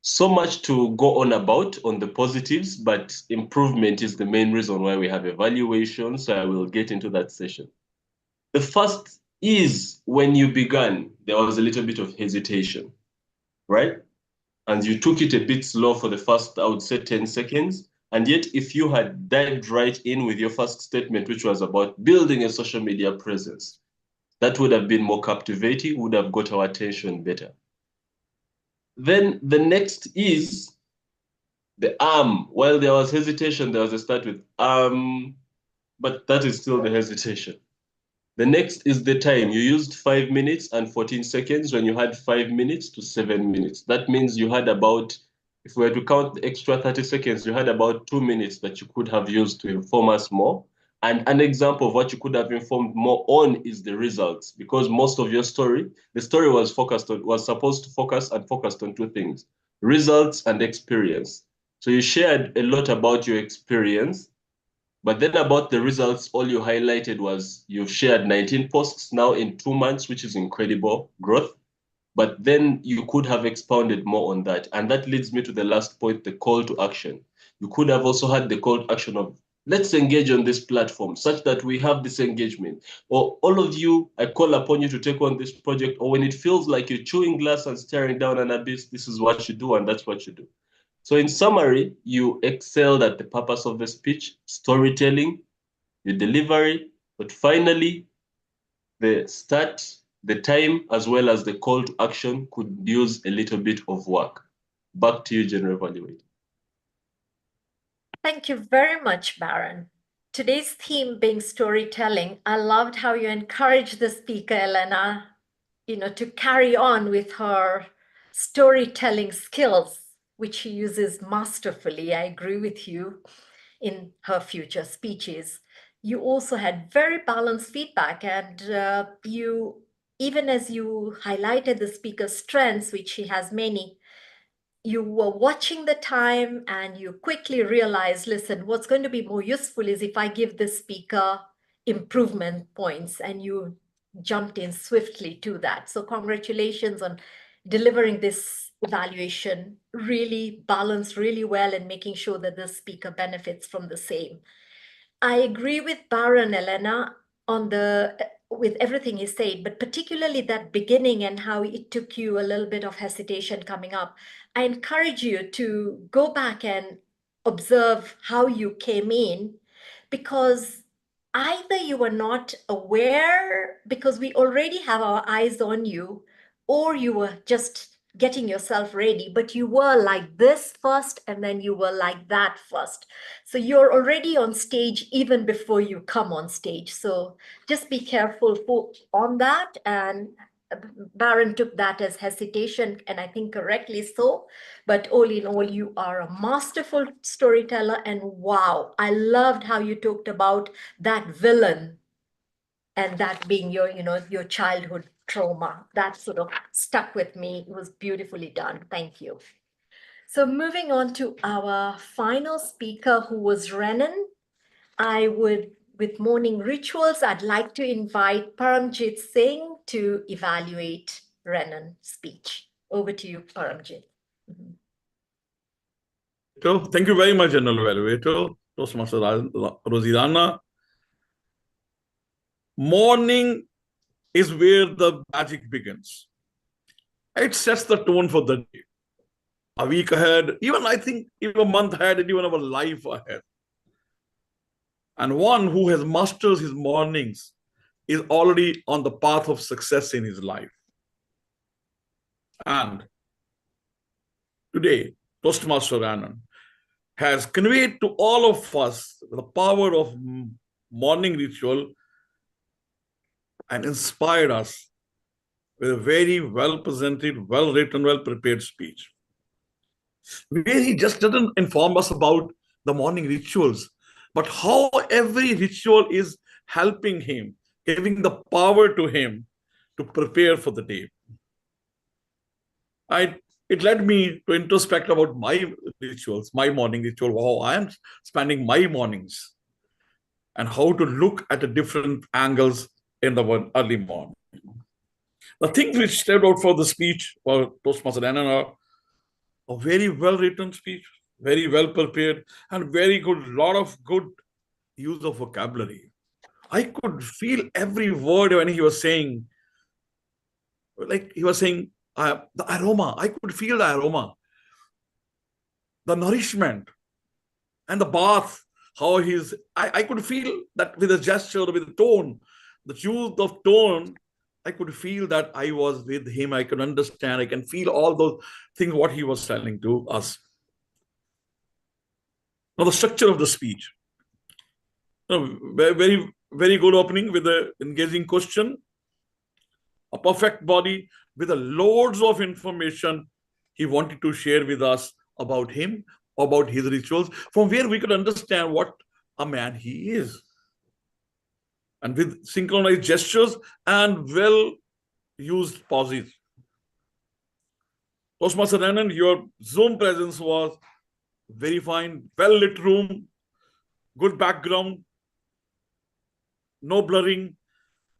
So much to go on about on the positives, but improvement is the main reason why we have evaluation, so I will get into that session. The first is when you began, there was a little bit of hesitation, right? And you took it a bit slow for the first, I would say, 10 seconds. And yet, if you had dived right in with your first statement, which was about building a social media presence, that would have been more captivating, would have got our attention better. Then the next is the While there was hesitation, there was a start with but that is still the hesitation. The next is the time. You used 5 minutes and 14 seconds when you had 5 minutes to 7 minutes. That means you had about, if we were to count the extra 30 seconds, you had about 2 minutes that you could have used to inform us more. And an example of what you could have informed more on is the results, because most of your story, the story was supposed to focus on two things: results and experience. So you shared a lot about your experience, but then about the results, all you highlighted was you've shared 19 posts now in 2 months, which is incredible growth. But then you could have expounded more on that. And that leads me to the last point, the call to action. You could have also had the call to action of, let's engage on this platform such that we have this engagement. Or all of you, I call upon you to take on this project. Or when it feels like you're chewing glass and staring down an abyss, this is what you do and that's what you do. So in summary, you excelled at the purpose of the speech, storytelling, your delivery, but finally, the start, the time, as well as the call to action could use a little bit of work. Back to you, General Evaluator. Thank you very much, Baron. Today's theme being storytelling, I loved how you encouraged the speaker, Elena, to carry on with her storytelling skills, which she uses masterfully. I agree with you in her future speeches. You also had very balanced feedback, and even as you highlighted the speaker's strengths, which she has many, you were watching the time and you quickly realized, listen, what's going to be more useful is if I give the speaker improvement points, and you jumped in swiftly to that. So congratulations on delivering this evaluation, really balanced really well and making sure that the speaker benefits from the same. I agree with Baron, Elena, with everything he said, but particularly that beginning and how it took you a little bit of hesitation coming up. I encourage you to go back and observe how you came in, because either you were not aware because we already have our eyes on you, or you were just getting yourself ready, but you were like this first and then you were like that first. So you're already on stage even before you come on stage. So just be careful on that. And Baron took that as hesitation, and I think correctly so. But all in all, you are a masterful storyteller. And wow, I loved how you talked about that villain and that being your, your childhood trauma. That sort of stuck with me. It was beautifully done. Thank you. So moving on to our final speaker, who was Renan. With morning rituals, I'd like to invite Paramjit Singh to evaluate Renan's speech. Over to you, Paramjit. So, thank you very much, General Evaluator, Toastmaster Rosirana. Morning is where the magic begins. It sets the tone for the day. A week ahead, even I think even a month ahead, and even our life ahead. And one who has mastered his mornings is already on the path of success in his life. And today, Toastmaster Renan has conveyed to all of us the power of morning ritual and inspired us with a very well-presented, well-written, well-prepared speech. where he just doesn't inform us about the morning rituals, but how every ritual is helping him, giving the power to him to prepare for the day. It led me to introspect about my rituals, my morning ritual, how I am spending my mornings, and how to look at the different angles in the early morning. The things which stepped out for the speech for Toastmaster Renan are a very well-written speech, very well prepared, and very good, lot of good use of vocabulary. I could feel every word when he was saying, like he was saying, the aroma. I could feel the aroma, the nourishment, and the bath. How I could feel that with the gesture, with the tone, the use of tone. I could feel that I was with him. I could understand. I can feel all those things what he was telling to us. Now the structure of the speech. Very, very good opening with an engaging question. A perfect body with a loads of information he wanted to share with us about him, about his rituals, from where we could understand what a man he is. And with synchronized gestures and well-used pauses. Toastmaster Renan, your Zoom presence was very fine, well-lit room, good background, no blurring,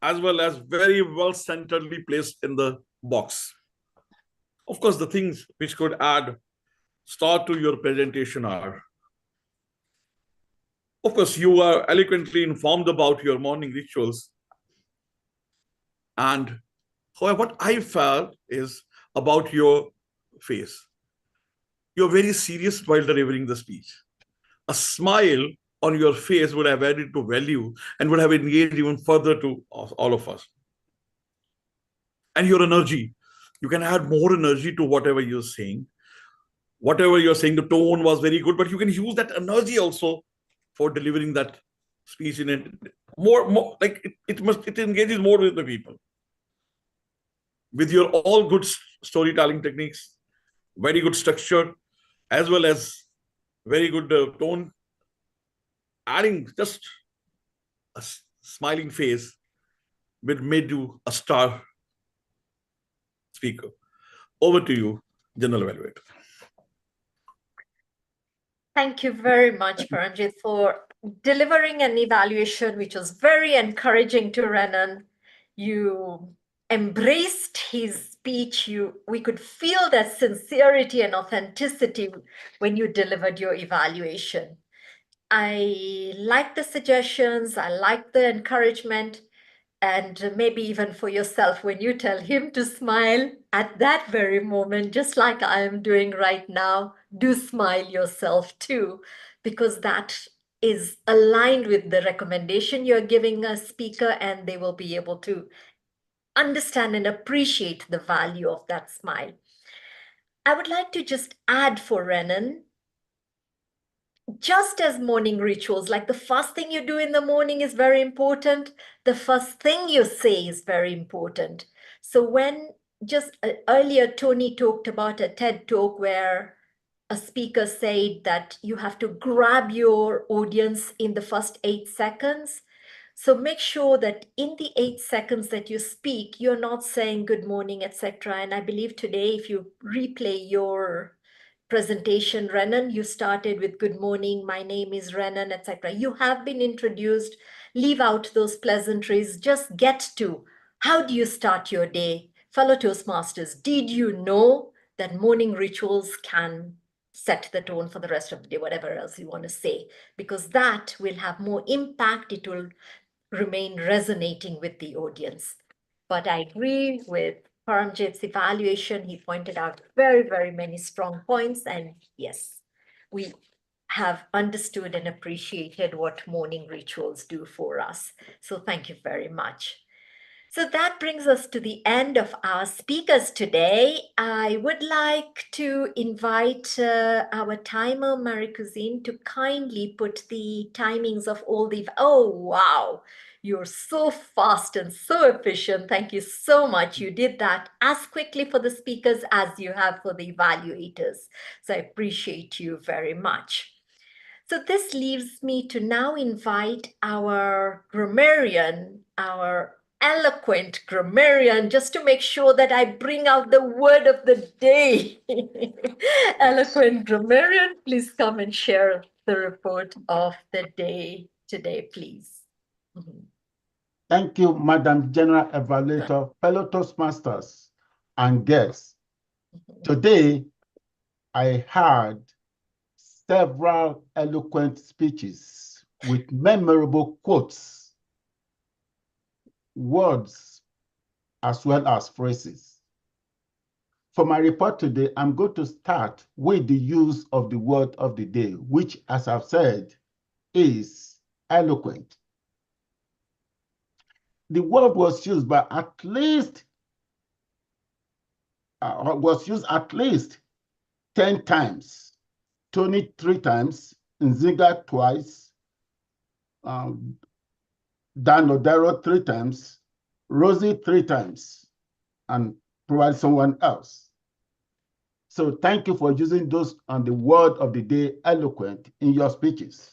as well as very well-centeredly placed in the box. Of course, the things which could add star to your presentation are, of course, you are eloquently informed about your morning rituals. And however, what I felt is about your face. You're very serious while delivering the speech. A smile on your face would have added to value and would have engaged even further to all of us. And your energy, you can add more energy to whatever you're saying. Whatever you're saying, the tone was very good, but you can use that energy also for delivering that speech in it. More like it engages more with the people. With your all good storytelling techniques, very good structure, as well as very good tone, adding just a smiling face which made you a star speaker. Over to you, General Evaluator. Thank you very much, Paramjit, for delivering an evaluation which was very encouraging to Renan. You embraced his speech. We could feel that sincerity and authenticity when you delivered your evaluation. I like the suggestions. I like the encouragement. And maybe even for yourself, when you tell him to smile at that very moment, just like I am doing right now, do smile yourself too, because that is aligned with the recommendation you're giving a speaker, and they will be able to understand and appreciate the value of that smile. I would like to just add for Renan, just as morning rituals, like the first thing you do in the morning is very important, the first thing you say is very important. So when just earlier, Tony talked about a TED talk where a speaker said that you have to grab your audience in the first 8 seconds. So make sure that in the 8 seconds that you speak, you're not saying good morning, etc. And I believe today, if you replay your presentation, Renan, you started with good morning, my name is Renan, etc. You have been introduced. Leave out those pleasantries. Just get to how do you start your day? Fellow Toastmasters, did you know that morning rituals can set the tone for the rest of the day, whatever else you want to say, because that will have more impact. It will remain resonating with the audience. But I agree with Paramjit's evaluation. He pointed out very, very many strong points. And yes, we have understood and appreciated what morning rituals do for us. So thank you very much. So that brings us to the end of our speakers today. I would like to invite our timer, Marie-Cousine, to kindly put the timings of all the, oh, wow, you're so fast and so efficient. Thank you so much. You did that as quickly for the speakers as you have for the evaluators. So I appreciate you very much. So this leaves me to now invite our grammarian, our eloquent grammarian, just to make sure that I bring out the word of the day. Eloquent grammarian, please come and share the report of the day today, please. Thank you, Madam General Evaluator, fellow Toastmasters and guests. Today, I heard several eloquent speeches with memorable quotes, words, as well as phrases. For my report today, I'm going to start with the use of the word of the day, which, as I've said, is eloquent. The word was used by at least 10 times. Tony 3 times, Nzinga twice, Dan Odero 3 times, Rosie 3 times, and probably someone else. So thank you for using those on the word of the day, eloquent, in your speeches.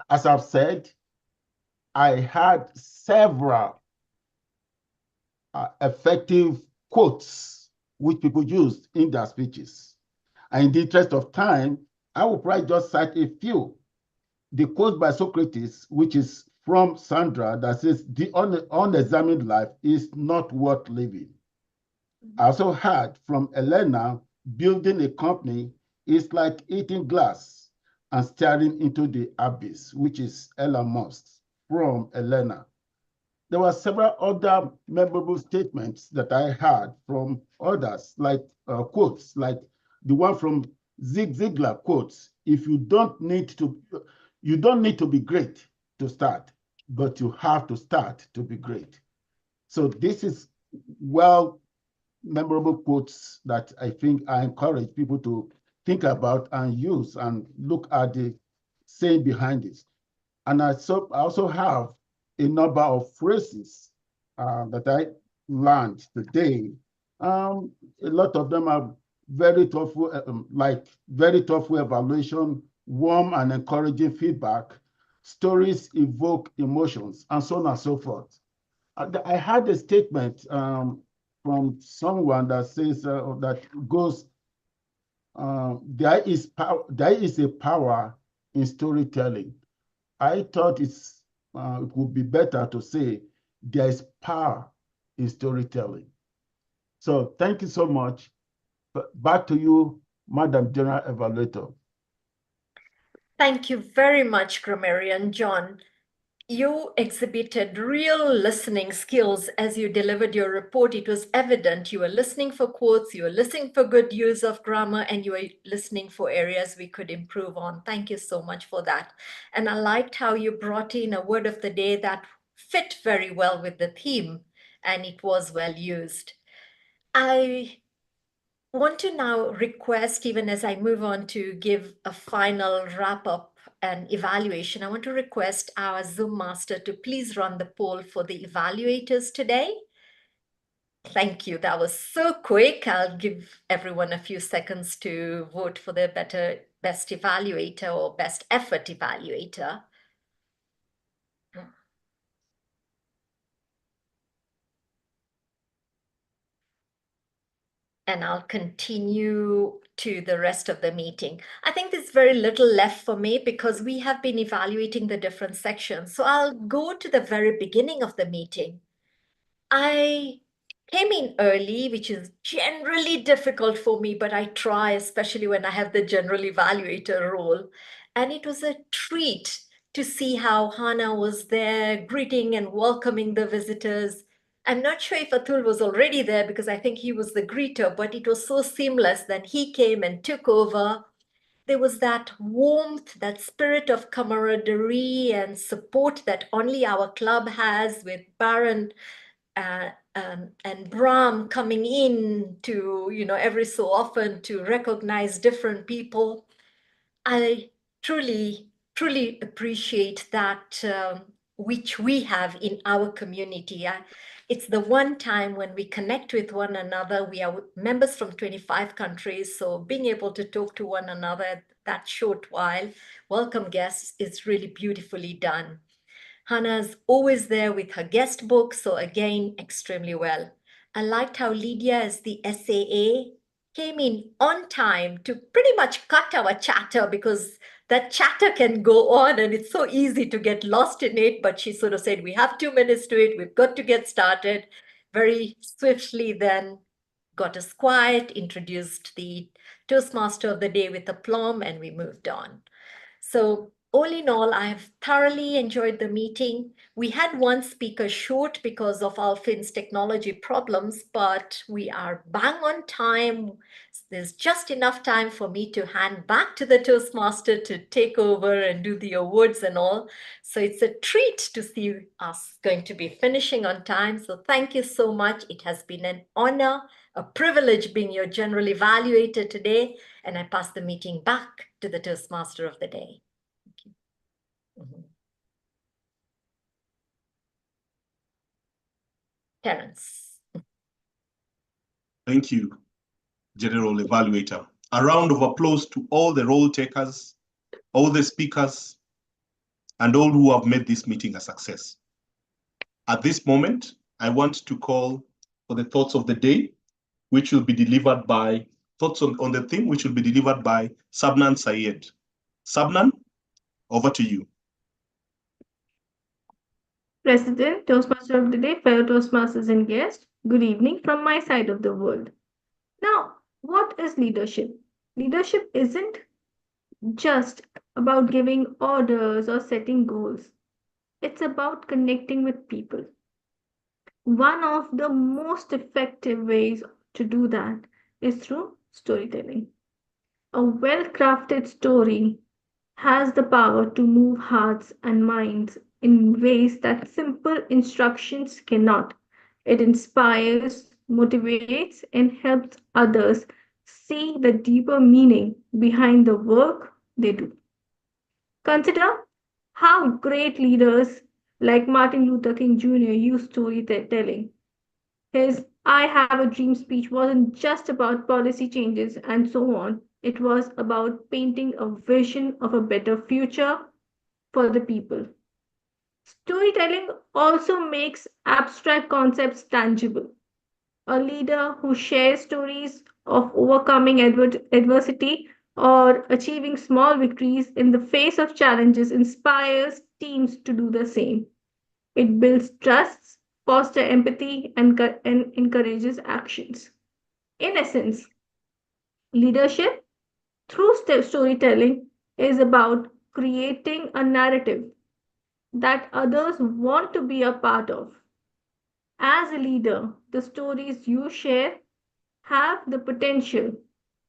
As I've said, I had several effective quotes which people used in their speeches. And in the interest of time, I will probably just cite a few. The quote by Socrates, which is from Sandra, that says, "The unexamined life is not worth living." I also heard from Elena, "Building a company is like eating glass and staring into the abyss," which is Elon Musk, from Elena. There were several other memorable statements that I heard from others, like quotes, like the one from Zig Ziglar quotes, you don't need to be great to start, but you have to start to be great. So this is memorable quotes that I think I encourage people to think about and use and look at the saying behind it. And I also have a number of phrases that I learned today. A lot of them are very thoughtful, like very thoughtful evaluation, warm and encouraging feedback, stories evoke emotions, and so on and so forth. I had a statement from someone that says that goes, there is a power in storytelling. I thought it would be better to say there is power in storytelling. So thank you so much. Back to you, Madam General Evaluator. Thank you very much, Grammarian John. You exhibited real listening skills as you delivered your report. It was evident you were listening for quotes, you were listening for good use of grammar, and you were listening for areas we could improve on. Thank you so much for that. And I liked how you brought in a word of the day that fit very well with the theme, and it was well used. I want to now request, even as I move on to give a final wrap up and evaluation, I want to request our Zoom master to please run the poll for the evaluators today. Thank you. That was so quick. I'll give everyone a few seconds to vote for their best evaluator or best effort evaluator. And I'll continue to the rest of the meeting. I think there's very little left for me because we have been evaluating the different sections. So I'll go to the very beginning of the meeting. I came in early, which is generally difficult for me, but I try, especially when I have the general evaluator role. And it was a treat to see how Hannah was there greeting and welcoming the visitors. I'm not sure if Atul was already there because I think he was the greeter, but it was so seamless that he came and took over. There was that warmth, that spirit of camaraderie and support that only our club has, with Baron and Bram coming in to, every so often to recognize different people. I truly, truly appreciate that which we have in our community. It's the one time when we connect with one another. We are members from 25 countries, so being able to talk to one another that short while, welcome guests, is really beautifully done. Hannah's always there with her guest book, so again, extremely well. I liked how Lydia, as the SAA, came in on time to pretty much cut our chatter, because that chatter can go on and it's so easy to get lost in it. But she sort of said, we have 2 minutes to it. We've got to get started. Very swiftly then got us quiet, introduced the Toastmaster of the day with aplomb, and we moved on. So all in all, I have thoroughly enjoyed the meeting. We had one speaker short because of Alfin's technology problems, but we are bang on time. There's just enough time for me to hand back to the Toastmaster to take over and do the awards and all. So it's a treat to see us going to be finishing on time. So thank you so much. It has been an honor, a privilege being your general evaluator today. And I pass the meeting back to the Toastmaster of the day. Terence. Thank you, General Evaluator. A round of applause to all the role takers, all the speakers, and all who have made this meeting a success. At this moment, I want to call for the thoughts of the day, which will be delivered by, thoughts on the theme, which will be delivered by Sabnan Syed. Sabnan, over to you. President, Toastmaster of the Day, fellow Toastmasters and guests, good evening from my side of the world. Now, what is leadership? Leadership isn't just about giving orders or setting goals. It's about connecting with people. One of the most effective ways to do that is through storytelling. A well-crafted story has the power to move hearts and minds in ways that simple instructions cannot. It inspires, motivates, and helps others see the deeper meaning behind the work they do. Consider how great leaders like Martin Luther King Jr. used storytelling. His I Have a Dream speech wasn't just about policy changes and so on. It was about painting a vision of a better future for the people. Storytelling also makes abstract concepts tangible. A leader who shares stories of overcoming adversity or achieving small victories in the face of challenges inspires teams to do the same. It builds trust, fosters empathy, and encourages actions. In essence, leadership through storytelling is about creating a narrative that others want to be a part of. As a leader, the stories you share have the potential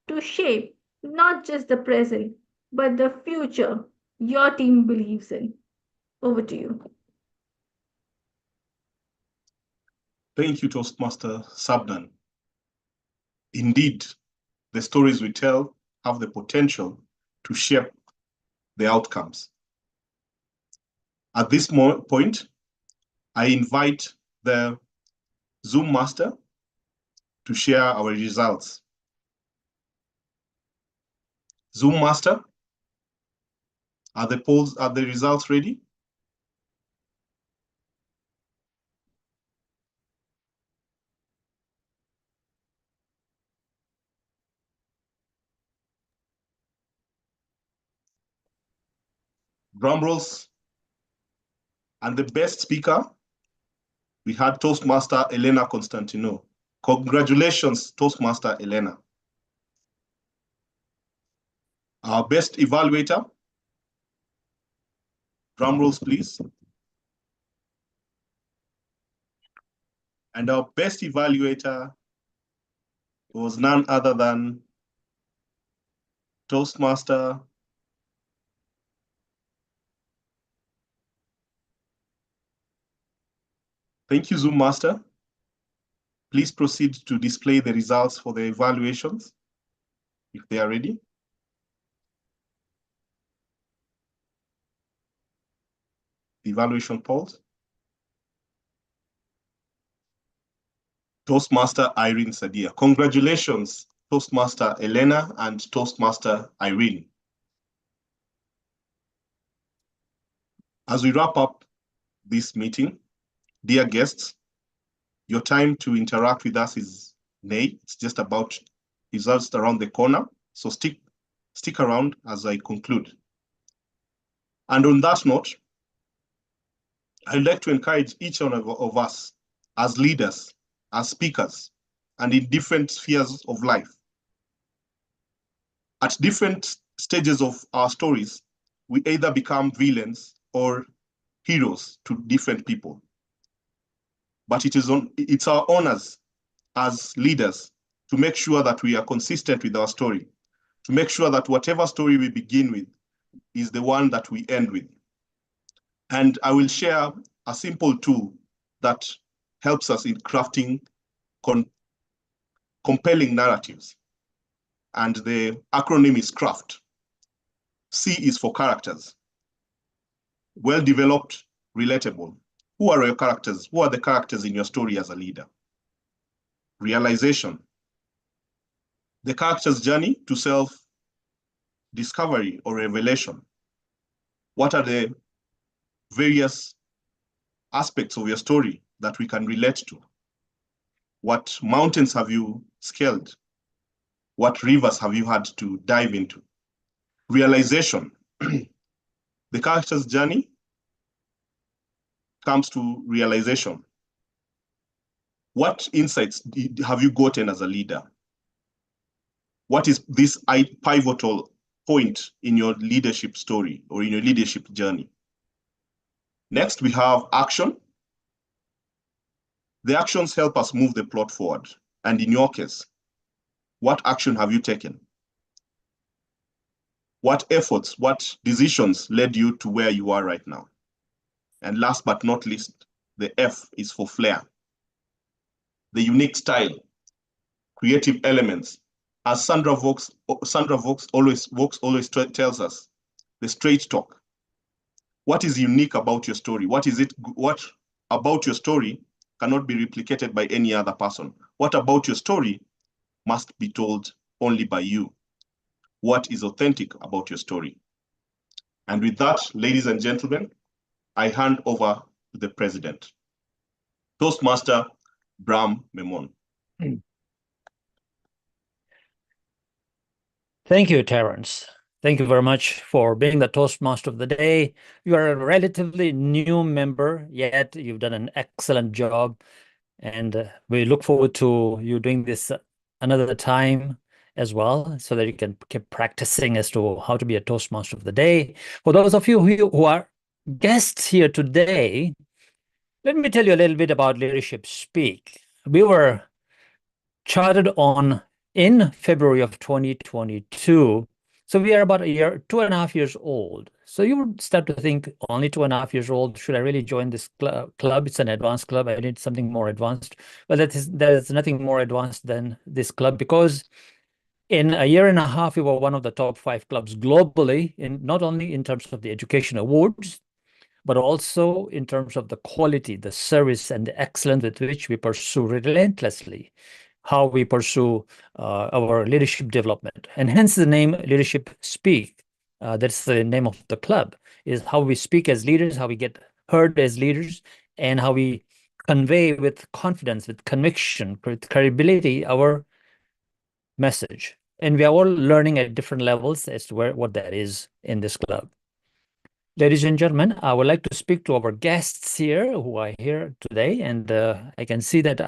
to shape not just the present, but the future your team believes in. Over to you. Thank you, Toastmaster Sabnan. Indeed, the stories we tell have the potential to shape the outcomes. At this point, I invite the Zoom master to share our results. Zoom master, are the results ready? Drum rolls. And the best speaker, we had Toastmaster Elena Constantino. Congratulations, Toastmaster Elena. Our best evaluator, drum rolls please. And our best evaluator was none other than Toastmaster Thank you, Zoom Master. please proceed to display the results for the evaluations, if they are ready. The evaluation polls. Toastmaster Irene Sadia. Congratulations, Toastmaster Elena and Toastmaster Irene. As we wrap up this meeting, dear guests, your time to interact with us is nay. It's just around the corner. So stick around as I conclude. And on that note, I'd like to encourage each one of us as leaders, as speakers, and in different spheres of life. At different stages of our stories, we either become villains or heroes to different people. But it's our honors as leaders to make sure that we are consistent with our story, to make sure that whatever story we begin with is the one that we end with. And I will share a simple tool that helps us in crafting compelling narratives. And the acronym is CRAFT. C is for characters. Well-developed, relatable. Who are your characters? Who are the characters in your story as a leader? Realization. The character's journey to self-discovery or revelation. What are the various aspects of your story that we can relate to? What mountains have you scaled? What rivers have you had to dive into? Realization. The character's journey comes to realization. What insights have you gotten as a leader? What is this pivotal point in your leadership story or in your leadership journey? Next, we have action. The actions help us move the plot forward. And in your case, what action have you taken? What efforts, what decisions led you to where you are right now? And last but not least, the F is for flair. The unique style, creative elements. As Sandra Vaux always tells us, the straight talk. What is unique about your story? What about your story cannot be replicated by any other person? What about your story must be told only by you? What is authentic about your story? And with that, ladies and gentlemen, I hand over to the president, Toastmaster Bram Memon. Thank you, Terrence. Thank you very much for being the Toastmaster of the day. You are a relatively new member, yet you've done an excellent job. And we look forward to you doing this another time as well, so that you can keep practicing as to how to be a Toastmaster of the day. For those of you who are guests here today, let me tell you a little bit about Leadership Speak. We were charted on in February of 2022. So we are about 2.5 years old. So you would start to think, only 2.5 years old, should I really join this club? It's an advanced club. I need something more advanced. Well, there's nothing more advanced than this club, because in a 1.5 years, we were one of the top 5 clubs globally, not only in terms of the education awards, but also in terms of the quality, the service, and the excellence with which we pursue relentlessly how we pursue our leadership development. And hence the name Leadership Speak. That's the name of the club, is how we speak as leaders, how we get heard as leaders, and how we convey with confidence, with conviction, with credibility our message. And we are all learning at different levels as to what that is in this club. Ladies and gentlemen, I would like to speak to our guests here who are here today. And I can see that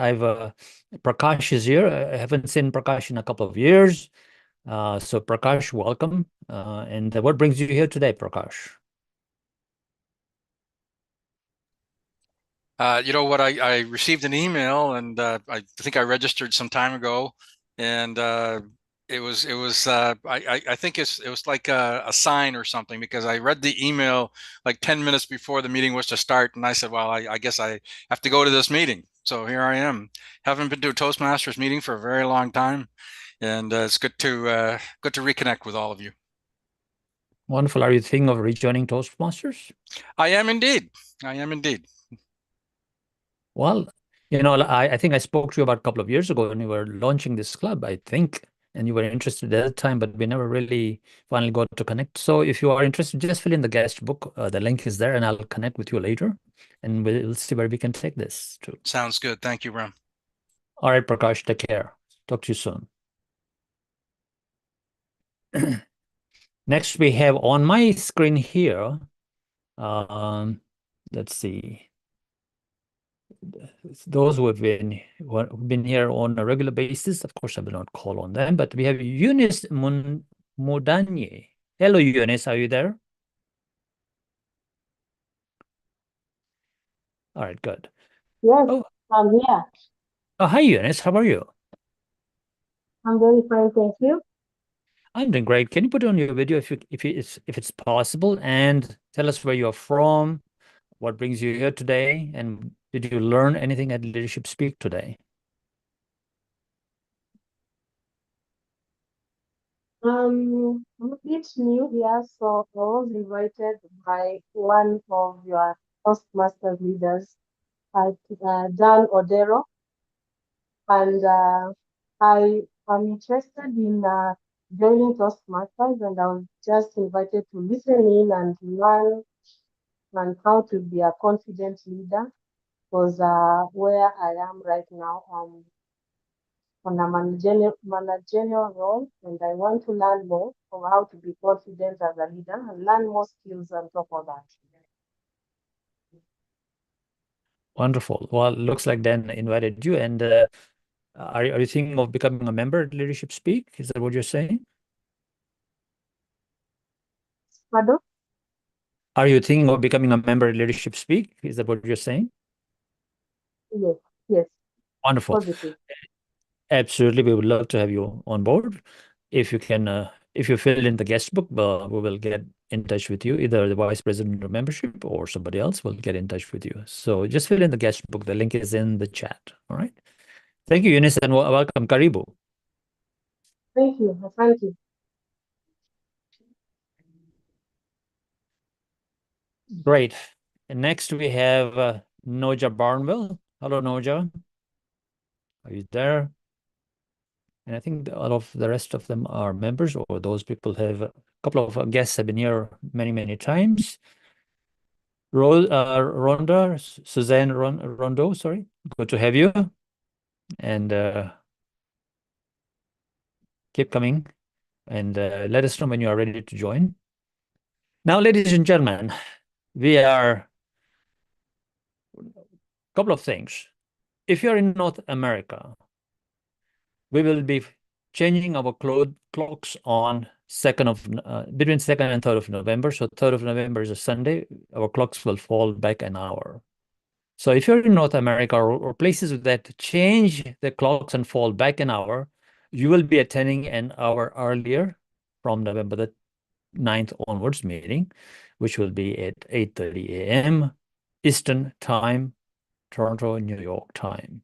Prakash is here. I haven't seen Prakash in a couple of years. So Prakash, welcome. And what brings you here today, Prakash? You know what, I received an email, and I think I registered some time ago, and it was I think it was like a sign or something, because I read the email like 10 minutes before the meeting was to start, and I said, well, I guess I have to go to this meeting. So here I am. Haven't been to a Toastmasters meeting for a very long time, and it's good to reconnect with all of you. Wonderful. Are you thinking of rejoining Toastmasters? I am indeed. I am indeed. Well, you know, I think I spoke to you about a couple of years ago when you were launching this club, I think, and you were interested at that time, but we never really finally got to connect. So if you are interested, just fill in the guest book. The link is there, and I'll connect with you later, and we'll see where we can take this to. Sounds good. Thank you, Ram. All right, Prakash, take care. Talk to you soon. Next, we have on my screen here, let's see. Those who have been here on a regular basis, of course, I will not call on them, but we have Eunice Modanye. Hello, Eunice, are you there? All right, good. Yes, Oh, I'm here. oh, hi, Eunice. How are you? I'm very fine, thank you. I'm doing great. Can you put on your video if it's possible, and tell us where you're from, what brings you here today, and did you learn anything at Leadership Speak today? I'm a bit new here, so I was invited by one of your Toastmasters leaders, Dan Odero, and I am interested in joining Toastmasters, and I was just invited to listen in and learn and how to be a confident leader, because where I am right now, on a managerial role, and I want to learn more of how to be confident as a leader and learn more skills on top of that. Wonderful. Well, looks like Dan invited you, and are you thinking of becoming a member at Leadership Speak? Is that what you're saying? Pardon? Are you thinking of becoming a member at Leadership Speak? Is that what you're saying? Yes, yes. Wonderful. Positive. Absolutely, we would love to have you on board. If you can, if you fill in the guest book, we will get in touch with you. Either the vice president of membership or somebody else will get in touch with you. So just fill in the guest book. The link is in the chat. All right. Thank you, Eunice, and welcome. Karibu. Thank you. Thank you. Great. And next we have Noja Barnwell. Hello, Noja. Are you there? And I think all of the rest of them are members, or those people have a couple of guests have been here many, many times. Rhonda, Suzanne Rondo, sorry. Good to have you. And keep coming and let us know when you are ready to join. Now, ladies and gentlemen, we are a couple of things. If you're in North America, we will be changing our clocks on between 2nd and 3rd of November. So 3rd of November is a Sunday. Our clocks will fall back an hour. So if you're in North America or places that change the clocks and fall back an hour, you will be attending an hour earlier from November the 9th onwards meeting, which will be at 8:30 a.m. Eastern Time, Toronto, New York time.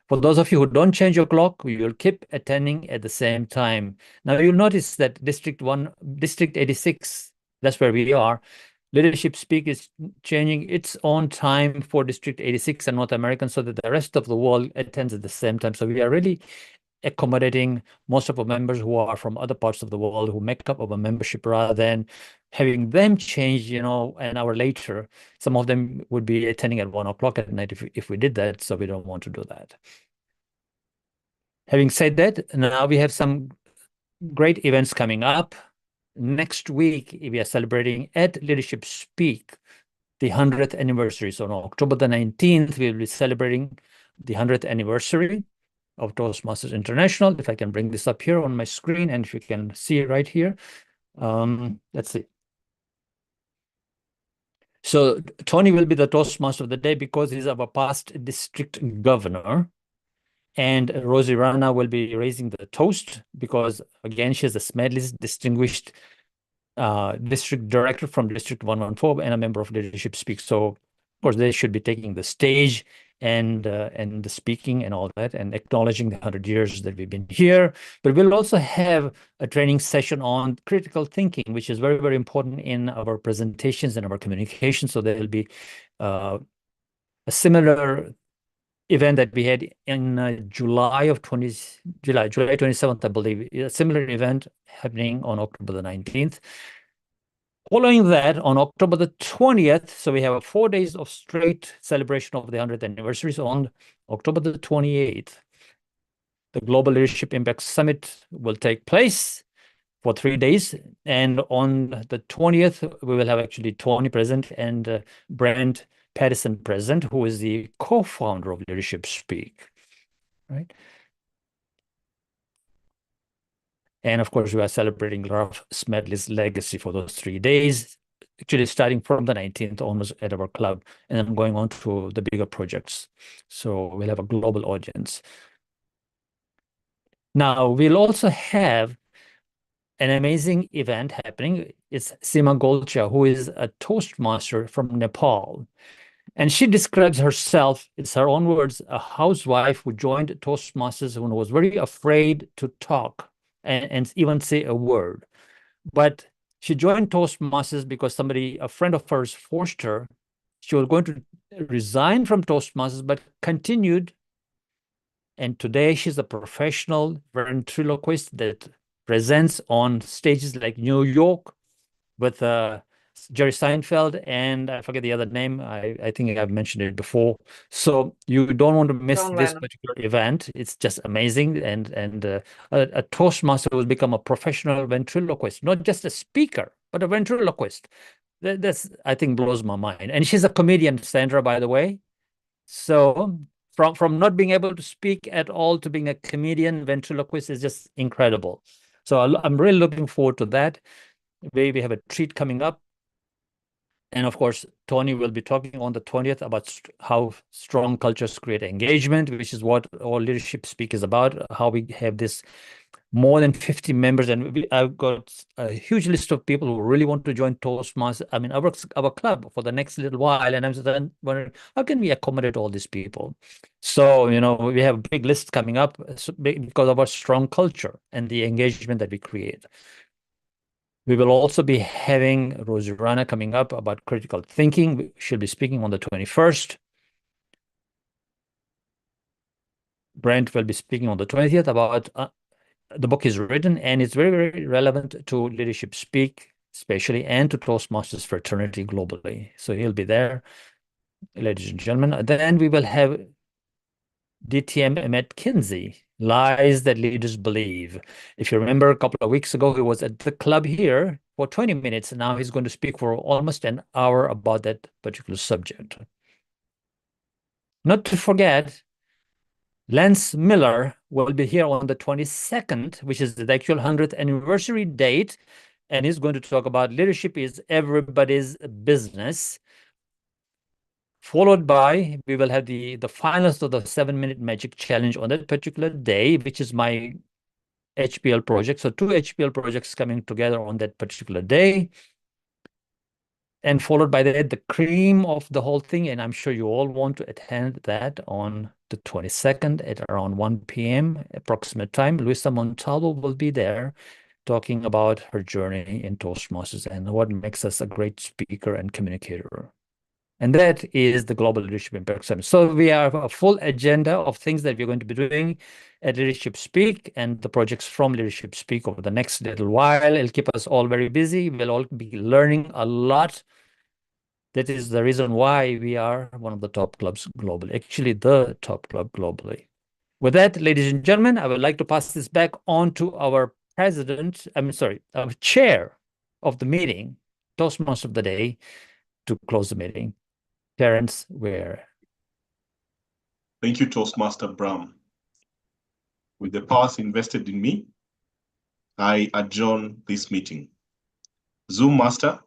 For those of you who don't change your clock, you will keep attending at the same time. Now you'll notice that District 86, that's where we are. Leadership Speak is changing its own time for District 86 and North American so that the rest of the world attends at the same time. So we are really accommodating most of our members who are from other parts of the world who make up our membership, rather than having them change, an hour later. Some of them would be attending at 1 o'clock at night if we did that, so we don't want to do that. Having said that, now we have some great events coming up. Next week, we are celebrating at Leadership Speak the 100th anniversary. So on October the 19th, we will be celebrating the 100th anniversary of Toastmasters International. If I can bring this up here on my screen, and if you can see it right here. Let's see. So Tony will be the Toastmaster of the day because he's our past district governor. And Rosie Rana will be raising the toast because, again, she's a Smedley's distinguished district director from District 114 and a member of Leadership Speak. So, of course, they should be taking the stage and the speaking and all that and acknowledging the 100 years that we've been here. But we'll also have a training session on critical thinking, which is very, very important in our presentations and our communication. So there will be a similar event that we had in July 27th, I believe, a similar event happening on October the 19th. Following that, on October the 20th, so we have 4 days of straight celebration of the 100th anniversary. So on October the 28th, the Global Leadership Impact Summit will take place for 3 days. And on the 20th, we will have actually Tony present and Brent Patterson present, who is the co-founder of Leadership Speak, right? And of course, we are celebrating Ralph Smedley's legacy for those 3 days, actually starting from the 19th almost at our club, and then going on to the bigger projects. So we'll have a global audience. Now, we'll also have an amazing event happening. It's Seema Golcha, who is a Toastmaster from Nepal. And she describes herself, it's her own words, a housewife who joined Toastmasters and was very afraid to talk and even say a word. But she joined Toastmasters because a friend of hers forced her. She was going to resign from Toastmasters, but continued. And today she's a professional ventriloquist that presents on stages like New York with Jerry Seinfeld, and I forget the other name. I think I've mentioned it before. So you don't want to miss this particular event. It's just amazing. And a Toastmaster who's become a professional ventriloquist, not just a speaker, but a ventriloquist. That's, I think, blows my mind. And she's a comedian, Sandra, by the way. So from not being able to speak at all to being a comedian, ventriloquist is just incredible. So I'm really looking forward to that. We have a treat coming up. And of course, Tony will be talking on the 20th about how strong cultures create engagement, which is what all Leadership Speak is about, how we have this more than 50 members. And I've got a huge list of people who really want to join Toastmasters, I mean, our club for the next little while. And I'm wondering, how can we accommodate all these people? So, we have a big list coming up because of our strong culture and the engagement that we create. We will also be having Rosie Rana coming up about critical thinking. She'll be speaking on the 21st. Brent will be speaking on the 20th about the book is written, and it's very, very relevant to Leadership Speak, especially, and to Toastmasters fraternity globally. So he'll be there, ladies and gentlemen. Then we will have DTM Emmett Kinsey, Lies That Leaders Believe. If you remember, a couple of weeks ago, he was at the club here for 20 minutes. Now he's going to speak for almost an hour about that particular subject. Not to forget, Lance Miller will be here on the 22nd, which is the actual 100th anniversary date. And he's going to talk about leadership is everybody's business. Followed by, we will have the finalists of the 7-minute magic challenge on that particular day, which is my HPL project. So 2 HPL projects coming together on that particular day. And followed by that, the cream of the whole thing. And I'm sure you all want to attend that on the 22nd at around 1 p.m. approximate time. Luisa Montalvo will be there talking about her journey in Toastmasters and what makes us a great speaker and communicator. And that is the Global Leadership Impact Summit. So we have a full agenda of things that we're going to be doing at Leadership Speak and the projects from Leadership Speak over the next little while. It'll keep us all very busy. We'll all be learning a lot. That is the reason why we are one of the top clubs globally, actually the top club globally. With that, ladies and gentlemen, I would like to pass this back on to our our chair of the meeting, Toastmaster of the Day, to close the meeting. Terence Ware. Thank you, Toastmaster Bram. With the powers invested in me, I adjourn this meeting. Zoom Master,